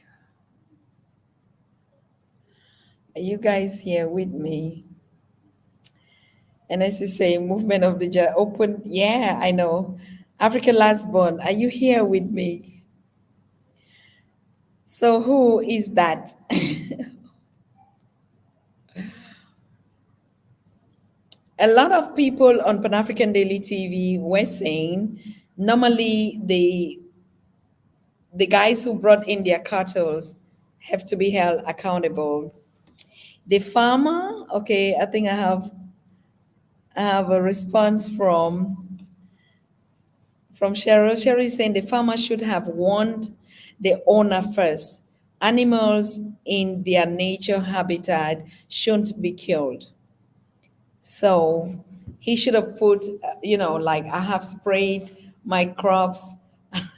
Speaker 2: Are you guys here with me? And as you say, movement of the open. Yeah, I know. African last born. Are you here with me? So who is that? A lot of people on Pan African Daily TV were saying normally the guys who brought in their cattle have to be held accountable. The farmer, okay, I think I have a response from Cheryl. Cheryl is saying the farmer should have warned the owner first. Animals in their nature habitat shouldn't be killed. So he should have put, like I have sprayed my crops.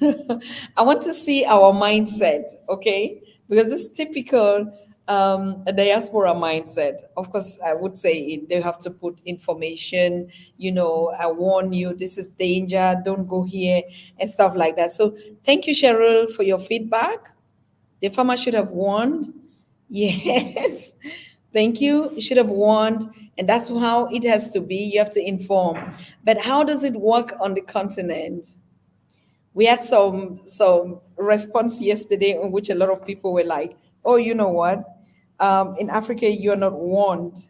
Speaker 2: I want to see our mindset, okay? Because it's typical a diaspora mindset. Of course, I would say they have to put information, I warn you, this is danger, don't go here, and stuff like that. So thank you, Cheryl, for your feedback. The farmer should have warned. Yes. Thank you. You should have warned. And that's how it has to be. You have to inform. But how does it work on the continent? We had some response yesterday in which a lot of people were like, oh, you know what? In Africa, you're not warned.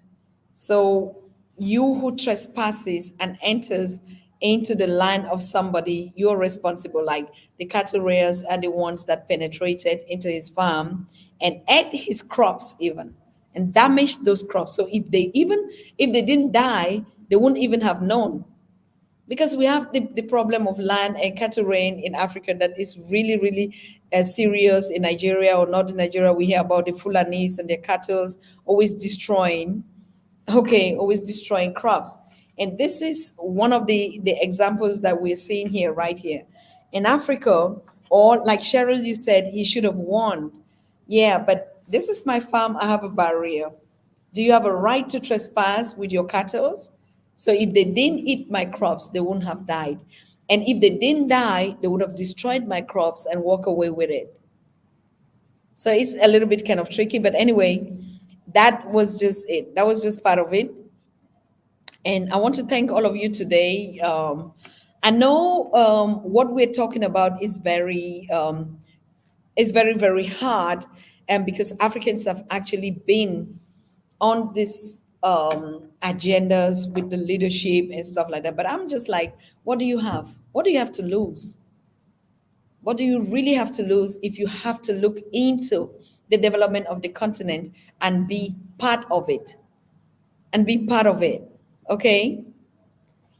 Speaker 2: So you who trespasses and enters into the land of somebody, you're responsible. Like the cattle rears are the ones that penetrated into his farm and ate his crops even and damaged those crops. So if they didn't die, they wouldn't even have known, because we have the problem of land and cattle rain in Africa that is really, really serious. In Nigeria or not in Nigeria, we hear about the Fulanis and their cattle always destroying, okay, always destroying crops. And this is one of the examples that we're seeing here, right here. In Africa, or like Cheryl, you said, he should have warned. Yeah, but this is my farm, I have a barrier. Do you have a right to trespass with your cattle? So if they didn't eat my crops, they wouldn't have died. And if they didn't die, they would have destroyed my crops and walk away with it. So it's a little bit kind of tricky, but anyway, that was just it. That was just part of it. And I want to thank all of you today. I know what we're talking about is very, very hard, and because Africans have actually been on these agendas with the leadership and stuff like that. But I'm just like, what do you have? What do you have to lose? What do you really have to lose if you have to look into the development of the continent and be part of it? And be part of it. Okay?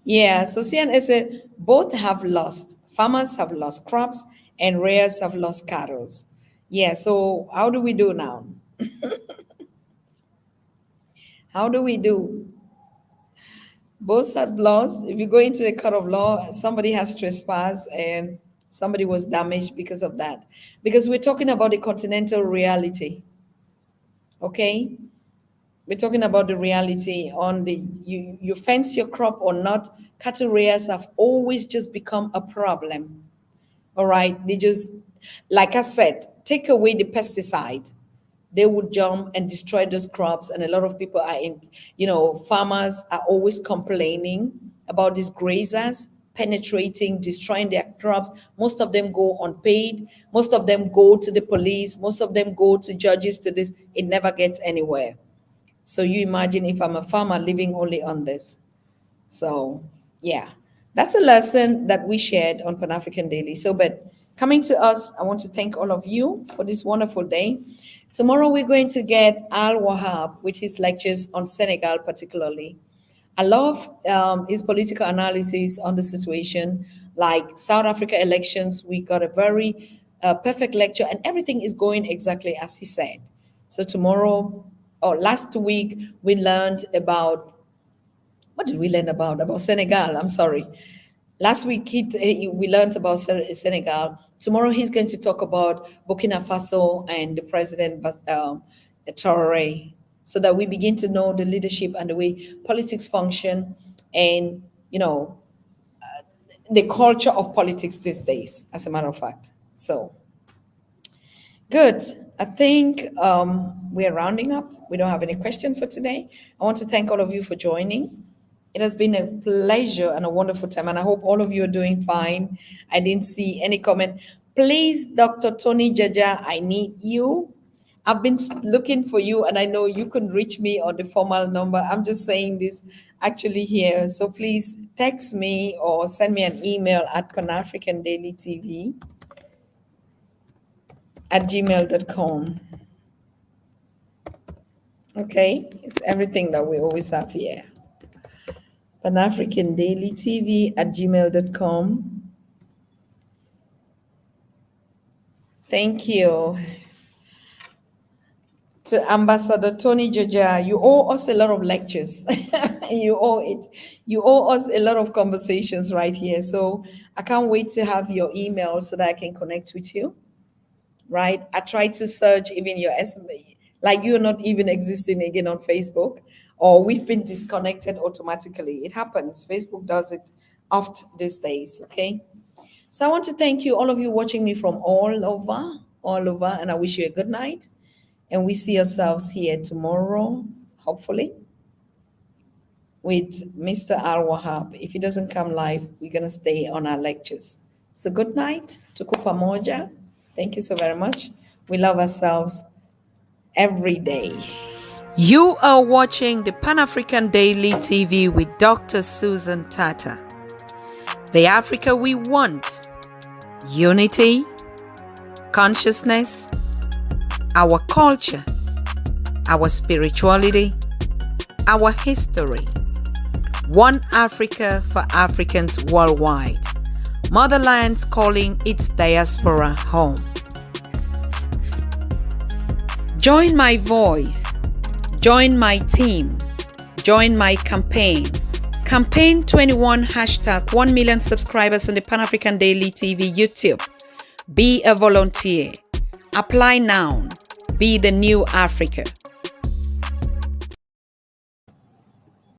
Speaker 2: Yeah, so CNS both have lost. Farmers have lost crops and rears have lost cattle. Yeah, so how do we do now? How do we do? Both have lost. If you go into a court of law, somebody has trespassed and somebody was damaged because of that. Because we're talking about the continental reality. Okay? We're talking about the reality on you fence your crop or not. Cattle rears have always just become a problem. All right. They just, like I said, take away the pesticide, they would jump and destroy those crops. And a lot of people are farmers are always complaining about these grazers penetrating, destroying their crops. Most of them go unpaid. Most of them go to the police. Most of them go to judges to this. It never gets anywhere. So you imagine if I'm a farmer living only on this. So, yeah, that's a lesson that we shared on Pan African Daily. So, but coming to us, I want to thank all of you for this wonderful day. Tomorrow, we're going to get Al Wahab with his lectures on Senegal, particularly. I love his political analysis on the situation, like South Africa elections. We got a very perfect lecture, and everything is going exactly as he said. So, tomorrow, or last week, we learned about what did we learn about? About Senegal. I'm sorry. Last week we learned about Senegal. Tomorrow he's going to talk about Burkina Faso and the president Traoré, so that we begin to know the leadership and the way politics function, and the culture of politics these days. As a matter of fact, so good. I think we're rounding up. We don't have any question for today. I want to thank all of you for joining. It has been a pleasure and a wonderful time, and I hope all of you are doing fine. I didn't see any comment. Please, Dr. Tony Jaja, I need you. I've been looking for you, and I know you can reach me on the formal number. I'm just saying this actually here. So please text me or send me an email at Pan African Daily TV. at gmail.com. Okay, it's everything that we always have here. Pan-African Daily TV at gmail.com. Thank you. To Ambassador Tony Joja, you owe us a lot of lectures. You owe it. You owe us a lot of conversations right here. So I can't wait to have your email so that I can connect with you. Right? I tried to search even your SMA, like you're not even existing again on Facebook, or we've been disconnected automatically. It happens. Facebook does it oft these days. Okay. So I want to thank you, all of you watching me from all over, and I wish you a good night. And we see ourselves here tomorrow, hopefully, with Mr. Al Wahab. If he doesn't come live, we're going to stay on our lectures. So good night. Tuko pamoja. Thank you so very much. We love ourselves every day. You are watching the Pan-African Daily TV with Dr. Susan Tatah. The Africa we want. Unity, consciousness, our culture, our spirituality, our history. One Africa for Africans worldwide. Motherlands calling its diaspora home. Join my voice. Join my team. Join my campaign. Campaign 21 hashtag 1 million subscribers on the Pan-African Daily TV YouTube. Be a volunteer. Apply now. Be the new Africa.